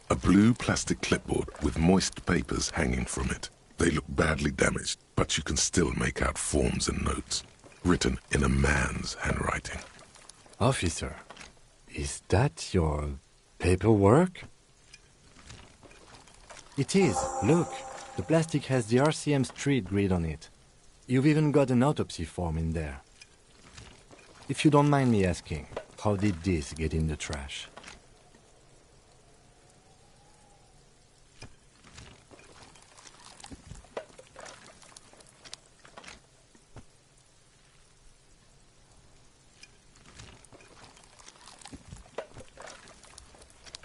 A blue plastic clipboard with moist papers hanging from it. They look badly damaged, but you can still make out forms and notes, written in a man's handwriting. Officer, is that your paperwork? It is. Look, the plastic has the RCM street grid on it. You've even got an autopsy form in there. If you don't mind me asking, how did this get in the trash?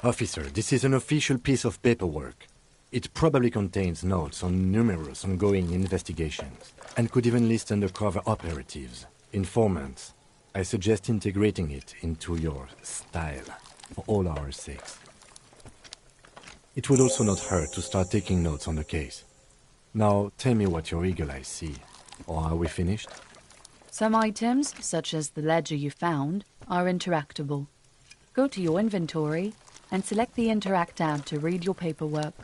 Officer, this is an official piece of paperwork. It probably contains notes on numerous ongoing investigations, and could even list undercover operatives, informants. I suggest integrating it into your style, for all our sakes. It would also not hurt to start taking notes on the case. Now, tell me what your eagle eyes see. Or are we finished? Some items, such as the ledger you found, are interactable. Go to your inventory and select the Interact tab to read your paperwork.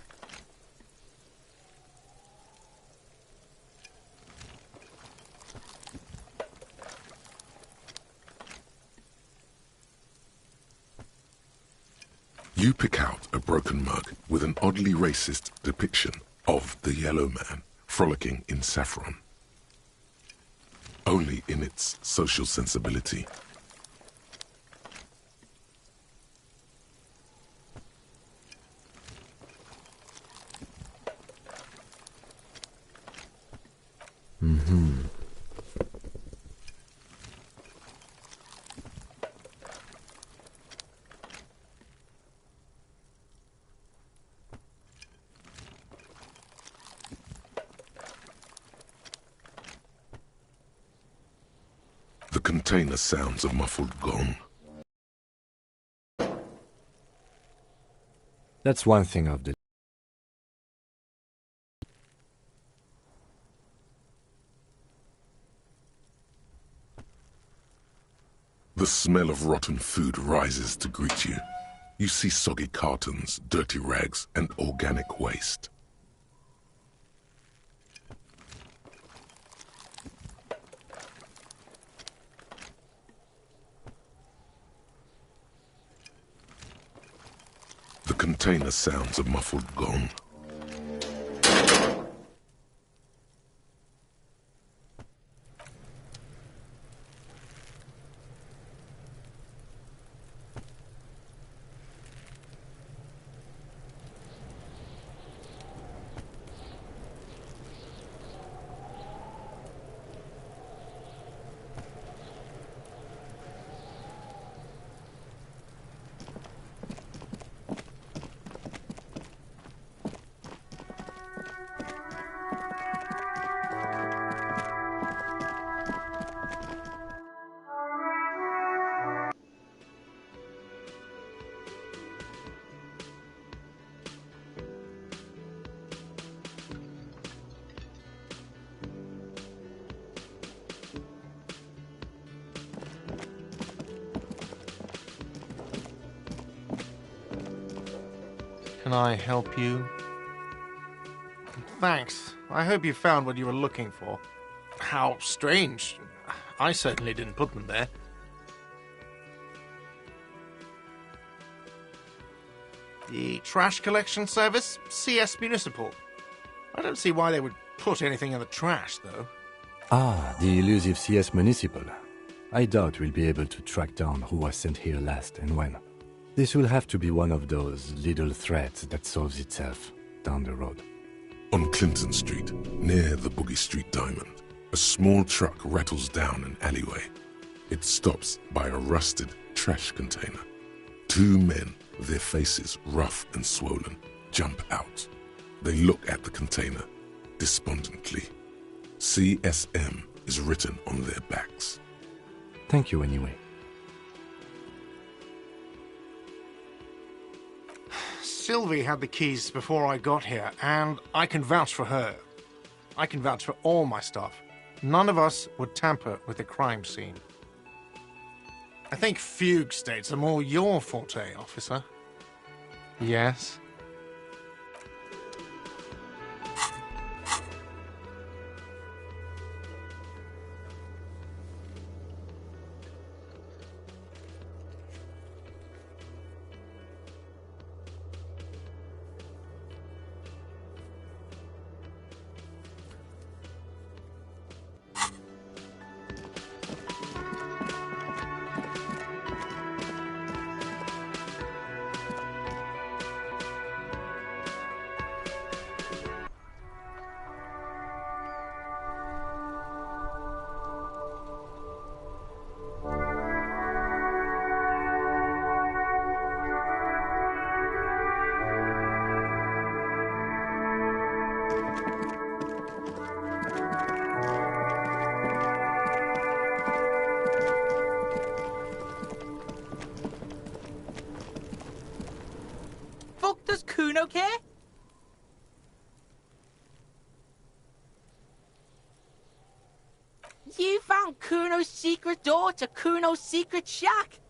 You pick out a broken mug with an oddly racist depiction of the yellow man frolicking in saffron. Only in its social sensibility. The container sounds a muffled gong. That's one thing of the... The smell of rotten food rises to greet you. You see soggy cartons, dirty rags, and organic waste. The container sounds a muffled gong. Can I help you? Thanks. I hope you found what you were looking for. How strange. I certainly didn't put them there. The trash collection service? CS Municipal. I don't see why they would put anything in the trash, though. Ah, the elusive CS Municipal. I doubt we'll be able to track down who was sent here last and when. This will have to be one of those little threads that solves itself down the road. On Clinton Street, near the Boogie Street Diamond, a small truck rattles down an alleyway. It stops by a rusted trash container. Two men, their faces rough and swollen, jump out. They look at the container despondently. CSM is written on their backs. Thank you anyway. Sylvie had the keys before I got here, and I can vouch for her. I can vouch for all my staff. None of us would tamper with the crime scene. I think fugue states are more your forte, officer. Yes? Does Kuno care? You found Kuno's secret door to Kuno's secret shack.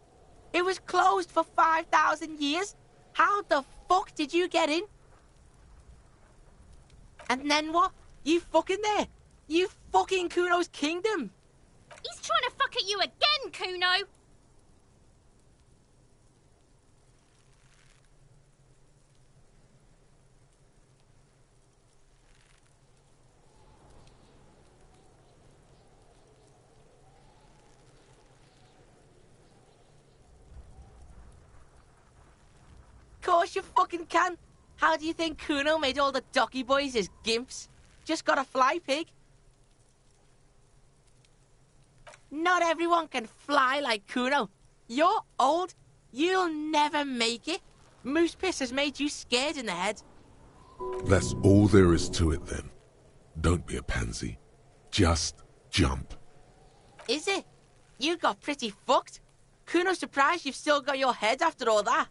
It was closed for 5,000 years. How the fuck did you get in? And then what? You fucking there? You fucking Kuno's kingdom. He's trying to fuck at you again, Kuno! Course you fucking can. How do you think Kuno made all the docky boys his gimps? Just got a fly pig. Not everyone can fly like Kuno. You're old. You'll never make it. Moose piss has made you scared in the head. That's all there is to it then. Don't be a pansy. Just jump. Is it? You got pretty fucked. Kuno's surprised you've still got your head after all that.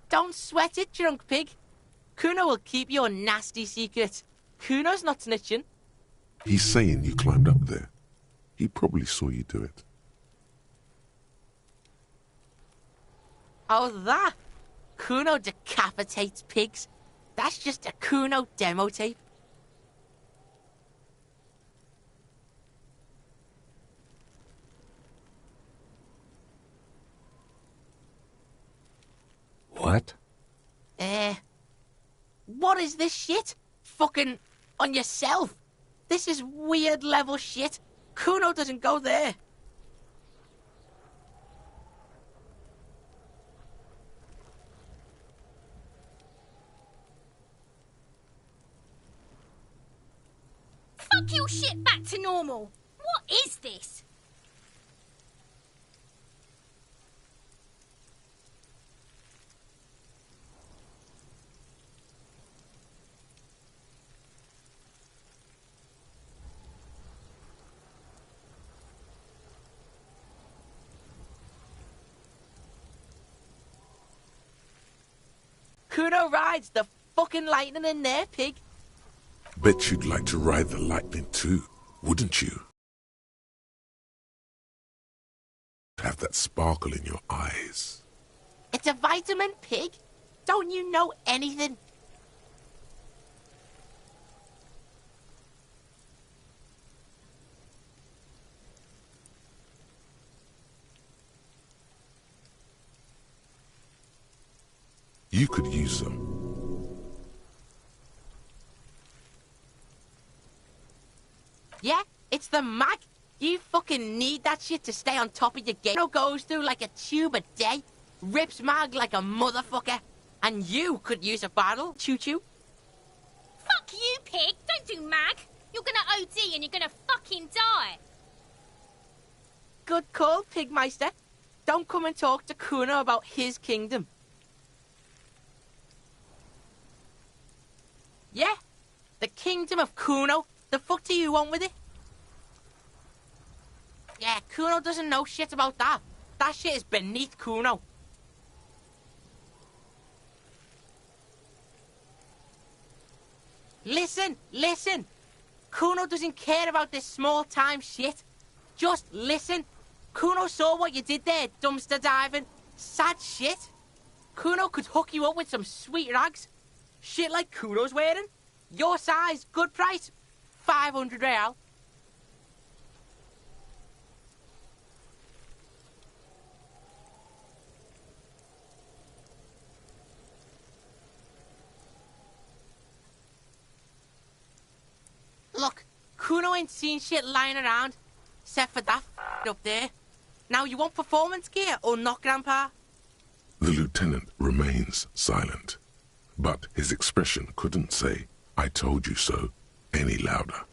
Don't sweat it, drunk pig. Kuno will keep your nasty secret. Kuno's not snitching. He's saying you climbed up there. He probably saw you do it. Oh, that? Kuno decapitates pigs. That's just a Kuno demo tape. What? What is this shit? Fucking on yourself. This is weird level shit. Kuno doesn't go there. Fuck your shit back to normal. What is this? Kuno rides the fucking lightning in there, pig. Bet you'd like to ride the lightning too, wouldn't you? Have that sparkle in your eyes. It's a vitamin, pig. Don't you know anything? You could use them. Yeah, it's the mag. You fucking need that shit to stay on top of your game. Kuno goes through like a tube a day, rips mag like a motherfucker, and you could use a bottle. Choo-choo. Fuck you, pig! Don't do mag! You're gonna OD and you're gonna fucking die! Good call, Pigmeister. Don't come and talk to Kuno about his kingdom. Yeah, the kingdom of Kuno. The fuck do you want with it? Yeah, Kuno doesn't know shit about that. That shit is beneath Kuno. Listen, listen. Kuno doesn't care about this small-time shit. Just listen. Kuno saw what you did there, dumpster diving. Sad shit. Kuno could hook you up with some sweet rags. Shit like Kuno's wearing. Your size, good price. 500 real. Look, Kuno ain't seen shit lying around, except for that up there. Now, you want performance gear or not, Grandpa? The lieutenant remains silent, but his expression couldn't say, "I told you so," any louder.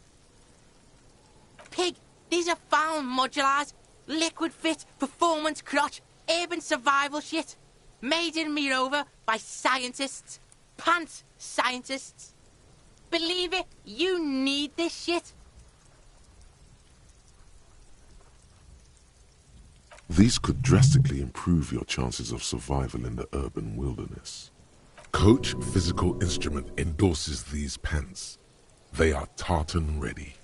Pig, these are found modulars. Liquid fit, performance crotch, urban survival shit. Made in Mirova by scientists. Pants scientists. Believe it, you need this shit. These could drastically improve your chances of survival in the urban wilderness. Coach Physical Instrument endorses these pants. They are tartan ready.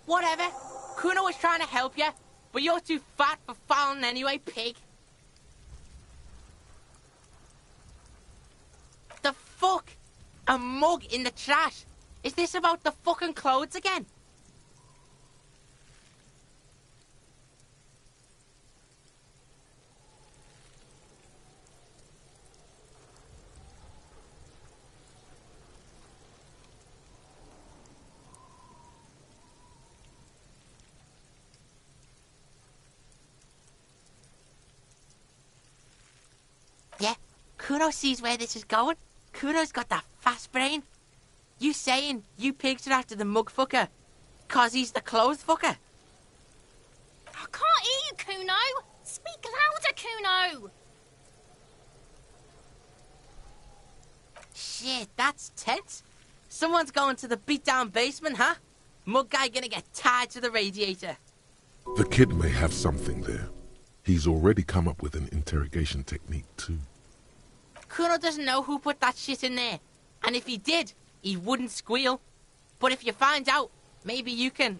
Whatever. Kuno was trying to help you, but you're too fat for falling anyway, pig. The fuck? A mug in the trash? Is this about the fucking clothes again? Yeah, Kuno sees where this is going. Kuno's got that fast brain. You saying you pigs are after the mug fucker, 'cause he's the clothes fucker? I can't hear you, Kuno! Speak louder, Kuno! Shit, that's tense. Someone's going to the beat-down basement, huh? Mug guy gonna get tied to the radiator. The kid may have something there. He's already come up with an interrogation technique too. Kuno doesn't know who put that shit in there. And if he did, he wouldn't squeal. But if you find out, maybe you can...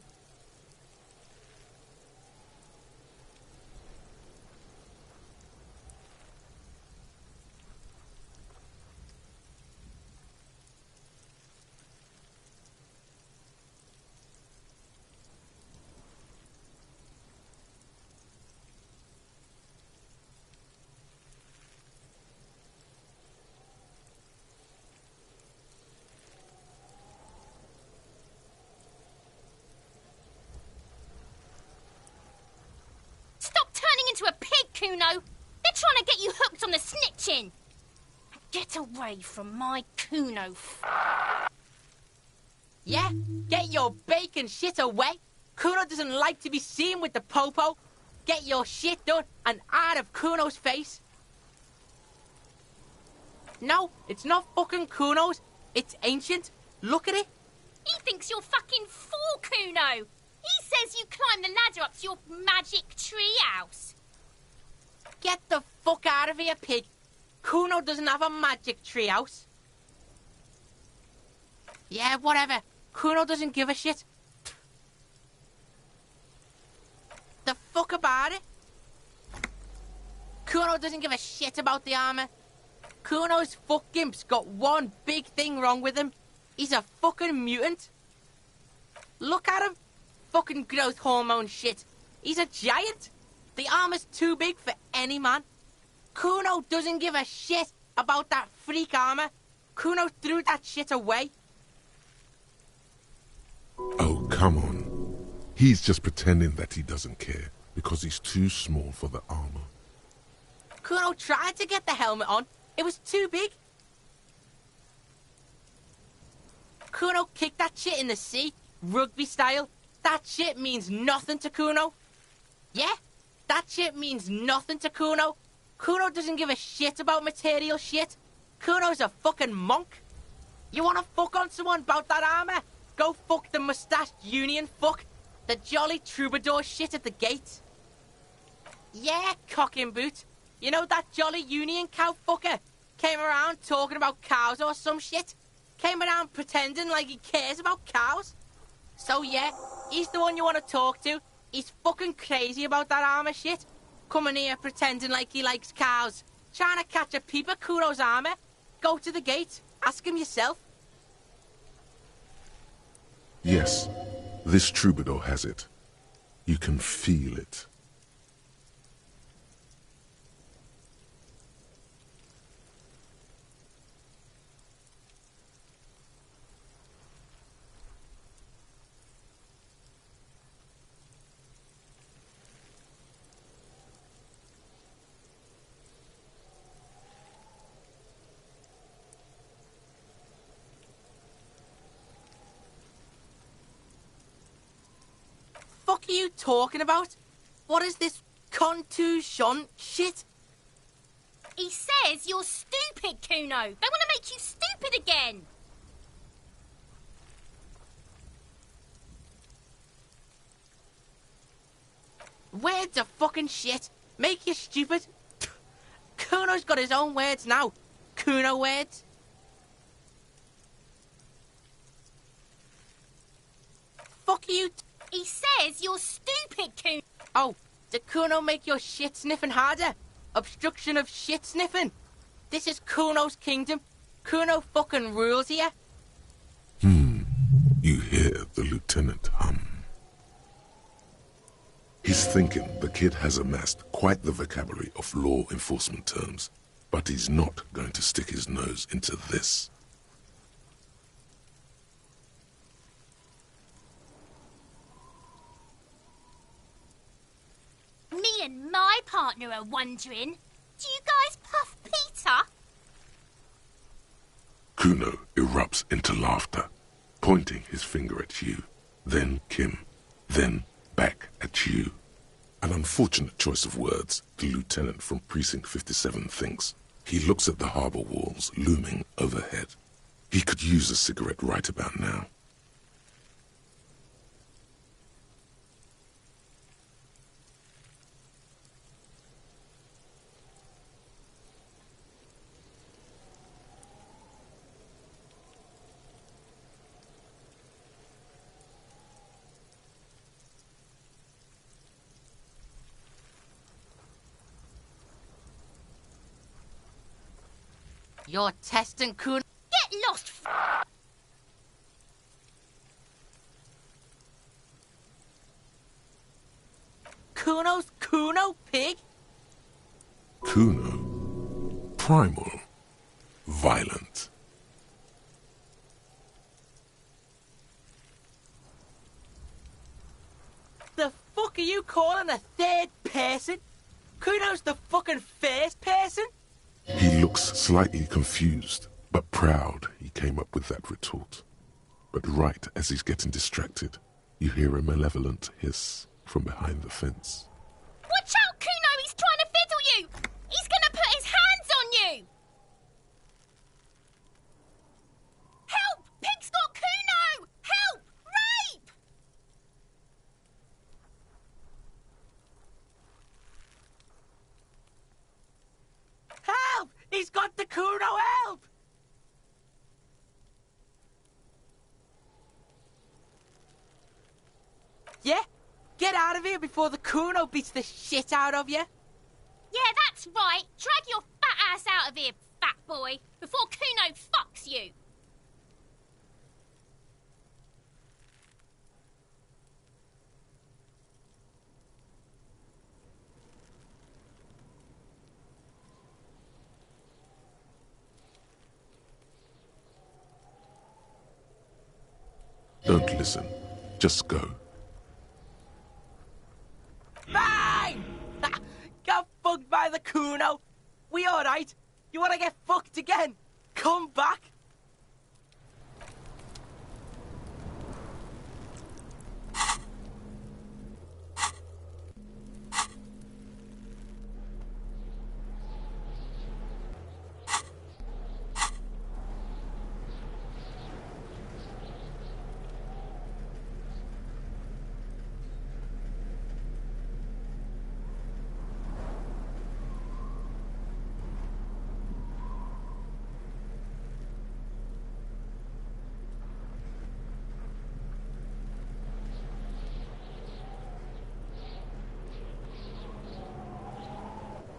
Stop turning into a pig, Kuno! They're trying to get you hooked on the snitching! Get away from my Kuno. Yeah, get your bacon shit away. Kuno doesn't like to be seen with the popo. Get your shit done and out of Kuno's face. No, it's not fucking Kuno's. It's ancient. Look at it. He thinks you're fucking fool, Kuno! He says you climbed the ladder up to your magic treehouse. Get the fuck out of here, pig. Kuno doesn't have a magic treehouse. Yeah, whatever. Kuno doesn't give a shit. The fuck about it? Kuno doesn't give a shit about the armor. Kuno's fuck gimp's got one big thing wrong with him. He's a fucking mutant. Look at him. Fucking growth hormone shit. He's a giant. The armor's too big for any man. Kuno doesn't give a shit about that freak armor. Kuno threw that shit away. Oh, come on. He's just pretending that he doesn't care because he's too small for the armor. Kuno tried to get the helmet on. It was too big. Kuno kicked that shit in the sea, rugby style. That shit means nothing to Kuno. Yeah, that shit means nothing to Kuno. Kuno doesn't give a shit about material shit. Kuno's a fucking monk. You wanna fuck on someone about that armor? Go fuck the mustached union fuck. The jolly troubadour shit at the gate. Yeah, cock in boot. You know that jolly union cow fucker? Came around talking about cows or some shit? Came around pretending like he cares about cows? So yeah, he's the one you want to talk to. He's fucking crazy about that armor shit. Coming here pretending like he likes cows. Trying to catch a peep at Kuno's armor. Go to the gate. Ask him yourself. Yes, this troubadour has it. You can feel it. Fuck are you talking about? What is this contusion shit? He says you're stupid, Kuno. They want to make you stupid again. Words are fucking shit. Make you stupid. Kuno's got his own words now. Kuno words. Fuck you. He says you're stupid, Kuno. Oh, did Kuno make your shit sniffing harder? Obstruction of shit sniffing. This is Kuno's kingdom. Kuno fucking rules here. You hear the lieutenant hum. He's thinking the kid has amassed quite the vocabulary of law enforcement terms, but he's not going to stick his nose into this. Me and my partner are wondering, do you guys puff Peter? Kuno erupts into laughter, pointing his finger at you, then Kim, then back at you. An unfortunate choice of words, the lieutenant from Precinct 57 thinks. He looks at the harbour walls looming overhead. He could use a cigarette right about now. You're testing Kuno. Get lost, Kuno's Kuno pig? Kuno. Primal. Violent. The fuck are you calling a third person? Kuno's the fucking first person? He looks slightly confused, but proud he came up with that retort. But right as he's getting distracted, you hear a malevolent hiss from behind the fence. Watch out, Kuno! He's trying to fiddle you! He's gonna put his hands on you! Help! Pig's got Kuno! Help! Rape! Help! He's got the Kuno, help! Yeah? Get out of here before the Kuno beats the shit out of you. Yeah, that That's right. Drag your fat ass out of here, fat boy, before Kuno fucks you. Don't listen. Just go. Fine! Got fucked by the Kuno. We alright? You wanna get fucked again? Come back.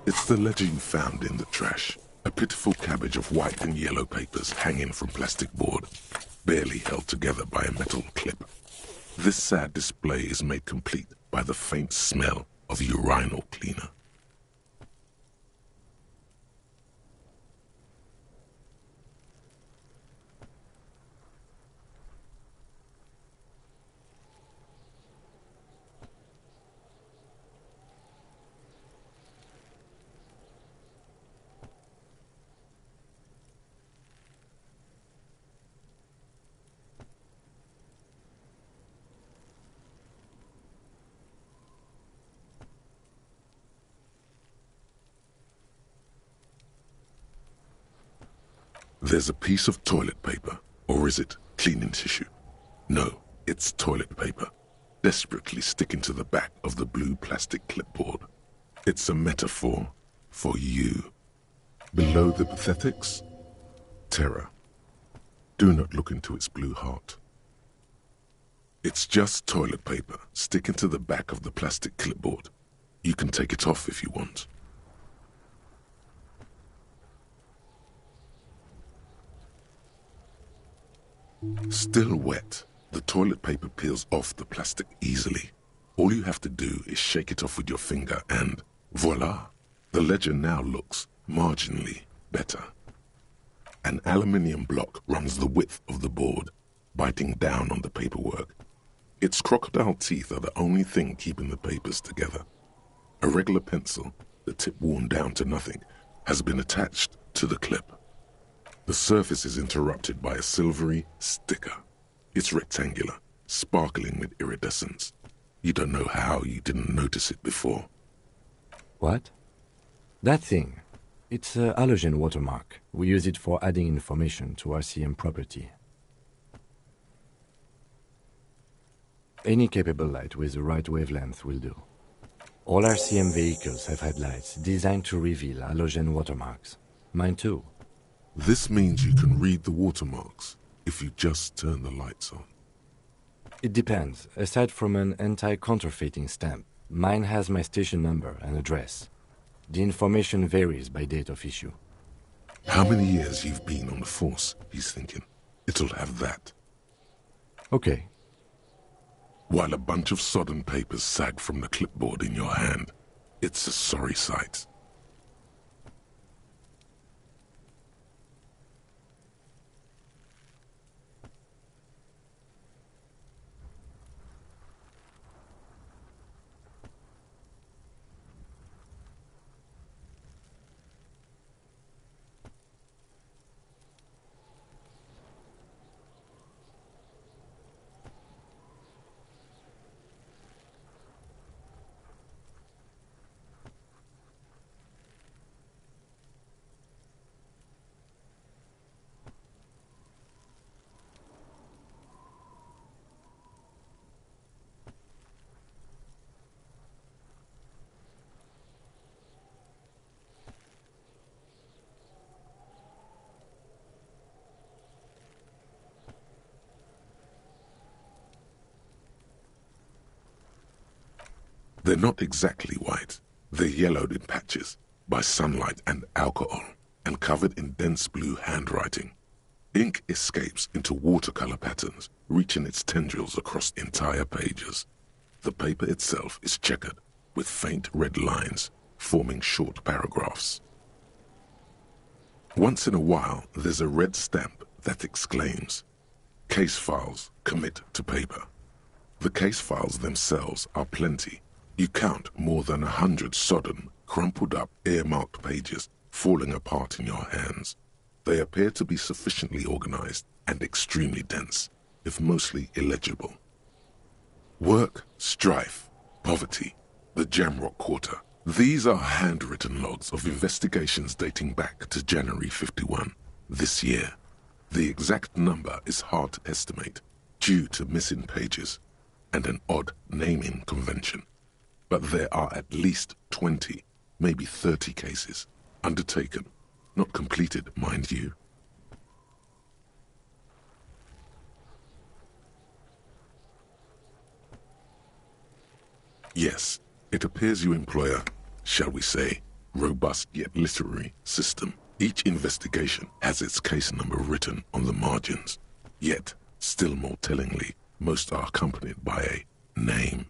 It's the ledger you found in the trash. A pitiful cabbage of white and yellow papers hanging from plastic board, barely held together by a metal clip. This sad display is made complete by the faint smell of urinal cleaner. There's a piece of toilet paper, or is it cleaning tissue? No, it's toilet paper, desperately sticking to the back of the blue plastic clipboard. It's a metaphor for you. Below the pathetics, terror. Do not look into its blue heart. It's just toilet paper sticking to the back of the plastic clipboard. You can take it off if you want. Still wet, the toilet paper peels off the plastic easily. All you have to do is shake it off with your finger and voila! The ledger now looks marginally better. An aluminium block runs the width of the board, biting down on the paperwork. Its crocodile teeth are the only thing keeping the papers together. A regular pencil, the tip worn down to nothing, has been attached to the clip. The surface is interrupted by a silvery sticker. It's rectangular, sparkling with iridescence. You don't know how you didn't notice it before. What? That thing. It's a halogen watermark. We use it for adding information to RCM property. Any capable light with the right wavelength will do. All RCM vehicles have headlights designed to reveal halogen watermarks. Mine too. This means you can read the watermarks if you just turn the lights on. It depends. Aside from an anti-counterfeiting stamp, mine has my station number and address. The information varies by date of issue. How many years you've been on the force, he's thinking. It'll have that. Okay. While a bunch of sodden papers sag from the clipboard in your hand, it's a sorry sight. They're not exactly white. They're yellowed in patches, by sunlight and alcohol, and covered in dense blue handwriting. Ink escapes into watercolor patterns, reaching its tendrils across entire pages. The paper itself is checkered, with faint red lines, forming short paragraphs. Once in a while, there's a red stamp that exclaims, "Case files, commit to paper." The case files themselves are plenty. You count more than 100 sodden, crumpled up, earmarked pages falling apart in your hands. They appear to be sufficiently organized and extremely dense, if mostly illegible. Work, strife, poverty, the Jamrock Quarter. These are handwritten logs of investigations dating back to January 51, this year. The exact number is hard to estimate due to missing pages and an odd naming convention. But there are at least 20, maybe 30 cases undertaken, not completed, mind you. Yes, it appears you employ a, shall we say, robust yet literary system. Each investigation has its case number written on the margins. Yet, still more tellingly, most are accompanied by a name.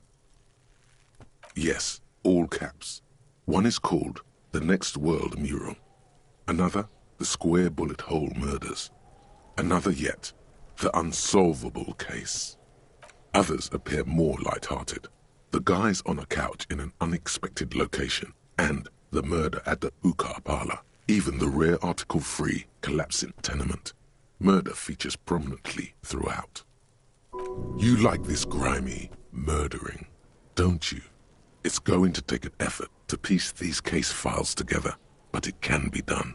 Yes, all caps. One is called The Next World Mural. Another, The Square Bullet Hole Murders. Another yet, The Unsolvable Case. Others appear more light-hearted. The guys on a couch in an unexpected location, and the murder at the hookah parlor. Even the rare article-free collapsing tenement. Murder features prominently throughout. You like this grimy murdering, don't you? It's going to take an effort to piece these case files together, but it can be done.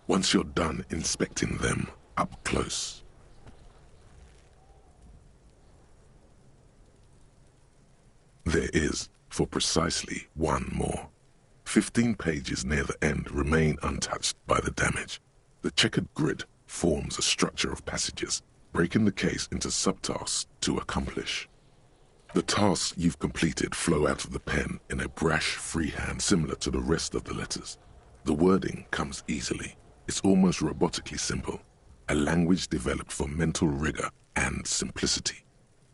Once you're done inspecting them up close. There is, for precisely one more. 15 pages near the end remain untouched by the damage. The checkered grid forms a structure of passages, breaking the case into subtasks to accomplish. The tasks you've completed flow out of the pen in a brash freehand similar to the rest of the letters. The wording comes easily. It's almost robotically simple, a language developed for mental rigor and simplicity.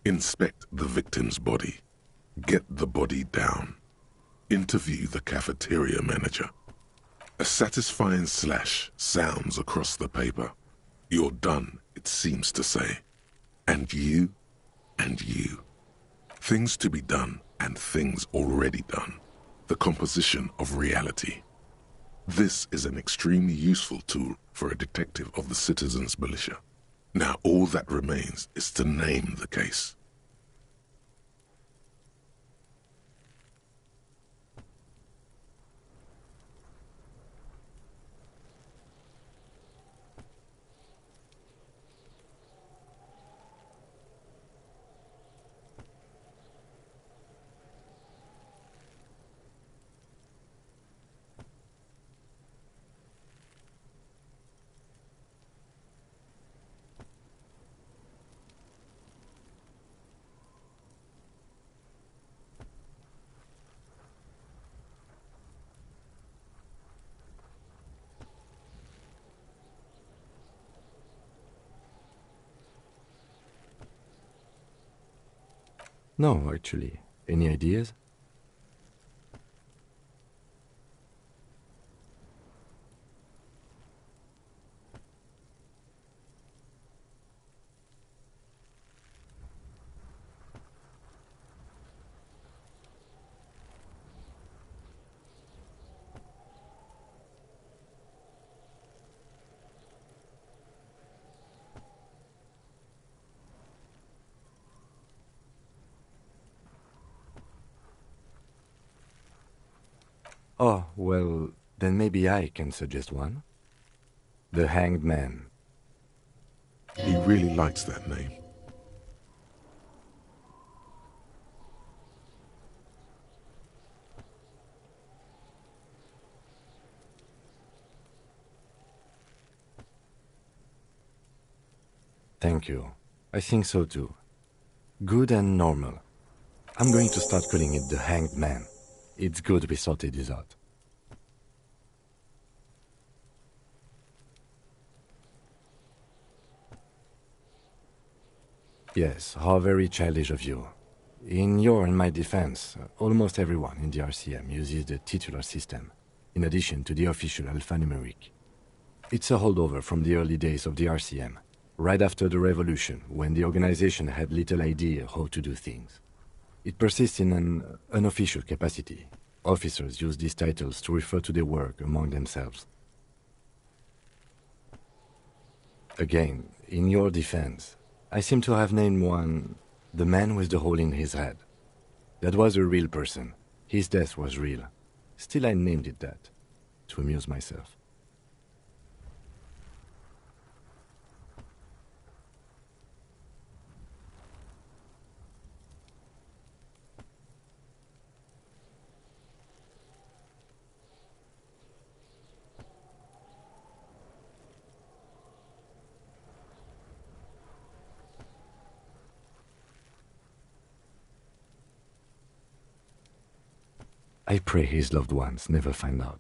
Inspect the victim's body. Get the body down. Interview the cafeteria manager. A satisfying slash sounds across the paper. You're done, it seems to say. And you, and you. Things to be done and things already done. The composition of reality. This is an extremely useful tool for a detective of the citizens' militia. Now all that remains is to name the case. No, actually. Any ideas? Oh, well, then maybe I can suggest one. The Hanged Man. He really likes that name. Thank you. I think so too. Good and normal. I'm going to start calling it the Hanged Man. It's good we sorted this out. Yes, how very childish of you. In your and my defense, almost everyone in the RCM uses the titular system, in addition to the official alphanumeric. It's a holdover from the early days of the RCM, right after the revolution, when the organization had little idea how to do things. It persists in an unofficial capacity. Officers use these titles to refer to their work among themselves. Again, in your defense, I seem to have named one the man with the hole in his head. That was a real person. His death was real. Still, I named it that, to amuse myself. I pray his loved ones never find out.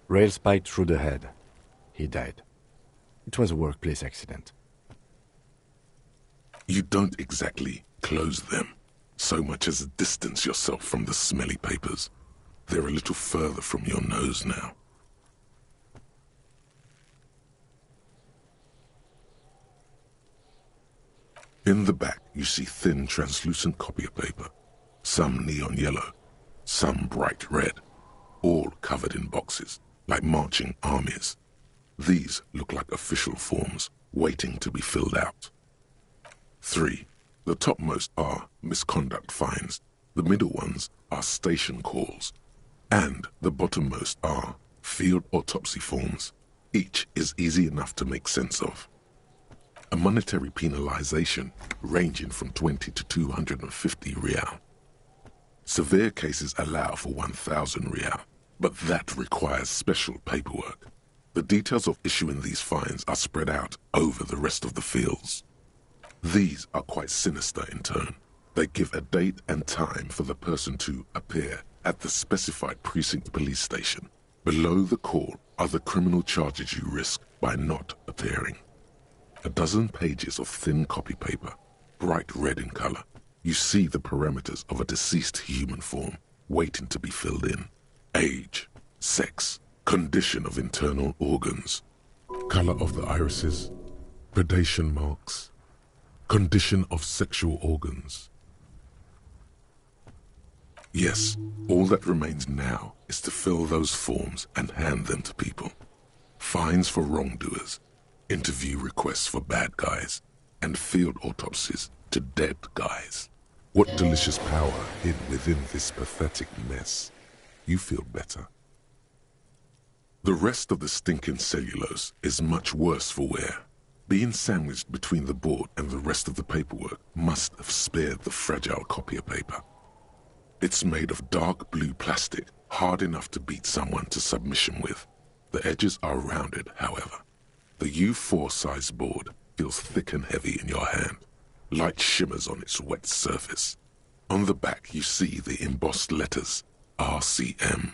Rail spiked through the head. He died. It was a workplace accident. You don't exactly close them, so much as distance yourself from the smelly papers. They're a little further from your nose now. In the back, you see thin, translucent copier paper. Some neon yellow, some bright red, all covered in boxes, like marching armies. These look like official forms, waiting to be filled out. 3. The topmost are misconduct fines. The middle ones are station calls. And the bottommost are field autopsy forms. Each is easy enough to make sense of. A monetary penalization ranging from 20 to 250 real. Severe cases allow for 1,000 real, but that requires special paperwork. The details of issuing these fines are spread out over the rest of the fields. These are quite sinister in turn. They give a date and time for the person to appear at the specified precinct police station. Below the call are the criminal charges you risk by not appearing. A dozen pages of thin copy paper, bright red in color. You see the parameters of a deceased human form waiting to be filled in. Age, sex, condition of internal organs, color of the irises, predation marks, condition of sexual organs. Yes, all that remains now is to fill those forms and hand them to people. Fines for wrongdoers, interview requests for bad guys, and field autopsies to dead guys. What delicious power hid within this pathetic mess. You feel better. The rest of the stinking cellulose is much worse for wear. Being sandwiched between the board and the rest of the paperwork must have spared the fragile copier paper. It's made of dark blue plastic, hard enough to beat someone to submission with. The edges are rounded, however. The U4 size board feels thick and heavy in your hand. Light shimmers on its wet surface. On the back you see the embossed letters, RCM.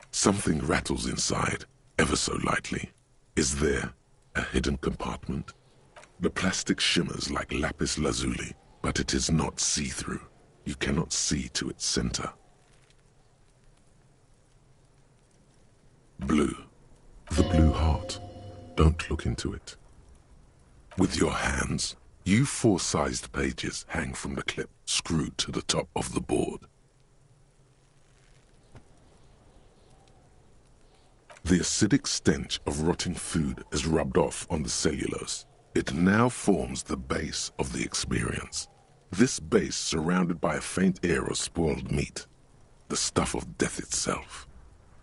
Something rattles inside, ever so lightly. Is there a hidden compartment? The plastic shimmers like lapis lazuli, but it is not see-through. You cannot see to its center. Blue. The blue heart. Don't look into it. With your hands, U4-sized pages hang from the clip screwed to the top of the board. The acidic stench of rotting food is rubbed off on the cellulose. It now forms the base of the experience. This base surrounded by a faint air of spoiled meat, the stuff of death itself,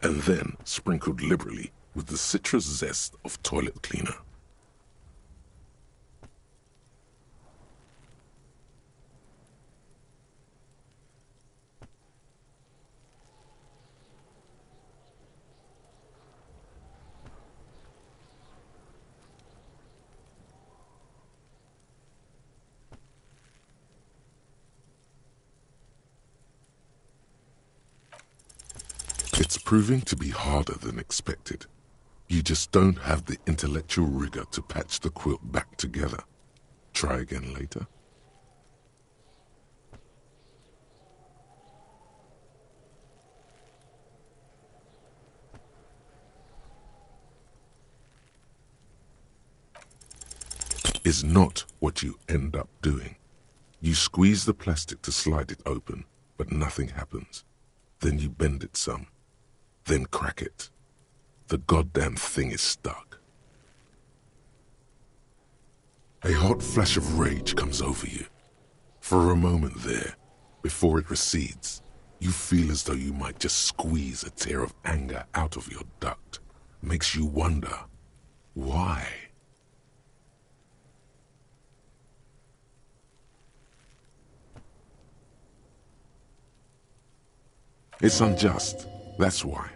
and then sprinkled liberally with the citrus zest of toilet cleaner. It's proving to be harder than expected. You just don't have the intellectual rigor to patch the quilt back together. Try again later. Is not what you end up doing. You squeeze the plastic to slide it open, but nothing happens. Then you bend it some. Then crack it. The goddamn thing is stuck. A hot flash of rage comes over you. For a moment there, before it recedes, you feel as though you might just squeeze a tear of anger out of your duct. Makes you wonder, why? It's unjust, that's why.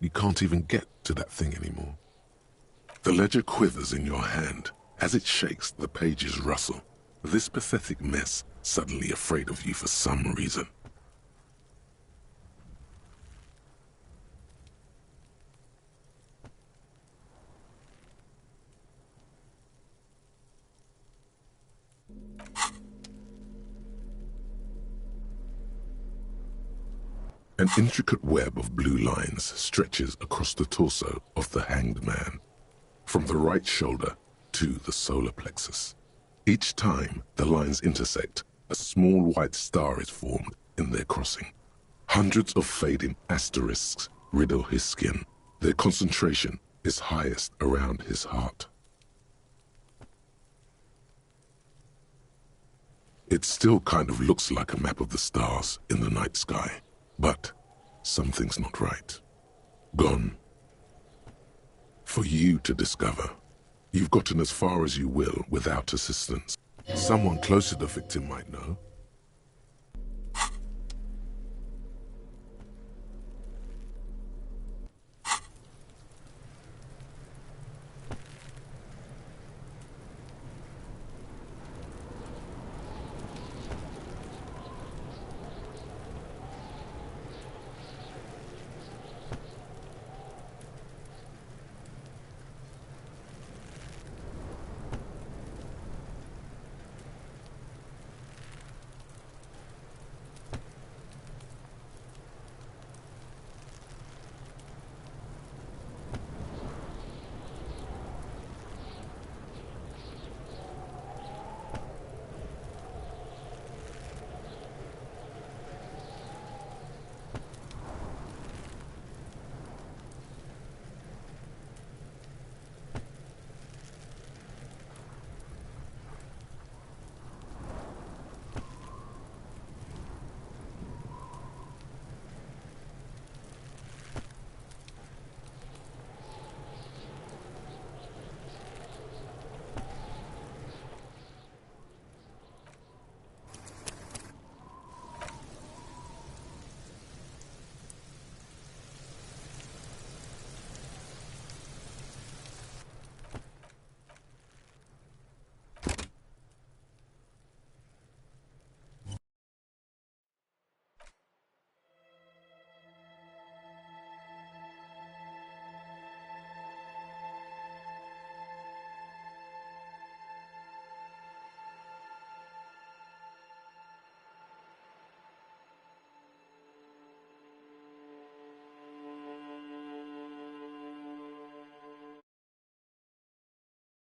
You can't even get to that thing anymore. The ledger quivers in your hand. As it shakes, the pages rustle. This pathetic mess suddenly afraid of you for some reason. An intricate web of blue lines stretches across the torso of the hanged man, from the right shoulder to the solar plexus. Each time the lines intersect, a small white star is formed in their crossing. Hundreds of fading asterisks riddle his skin. Their concentration is highest around his heart. It still kind of looks like a map of the stars in the night sky. But something's not right. Gone. For you to discover. You've gotten as far as you will without assistance. Someone close to the victim might know.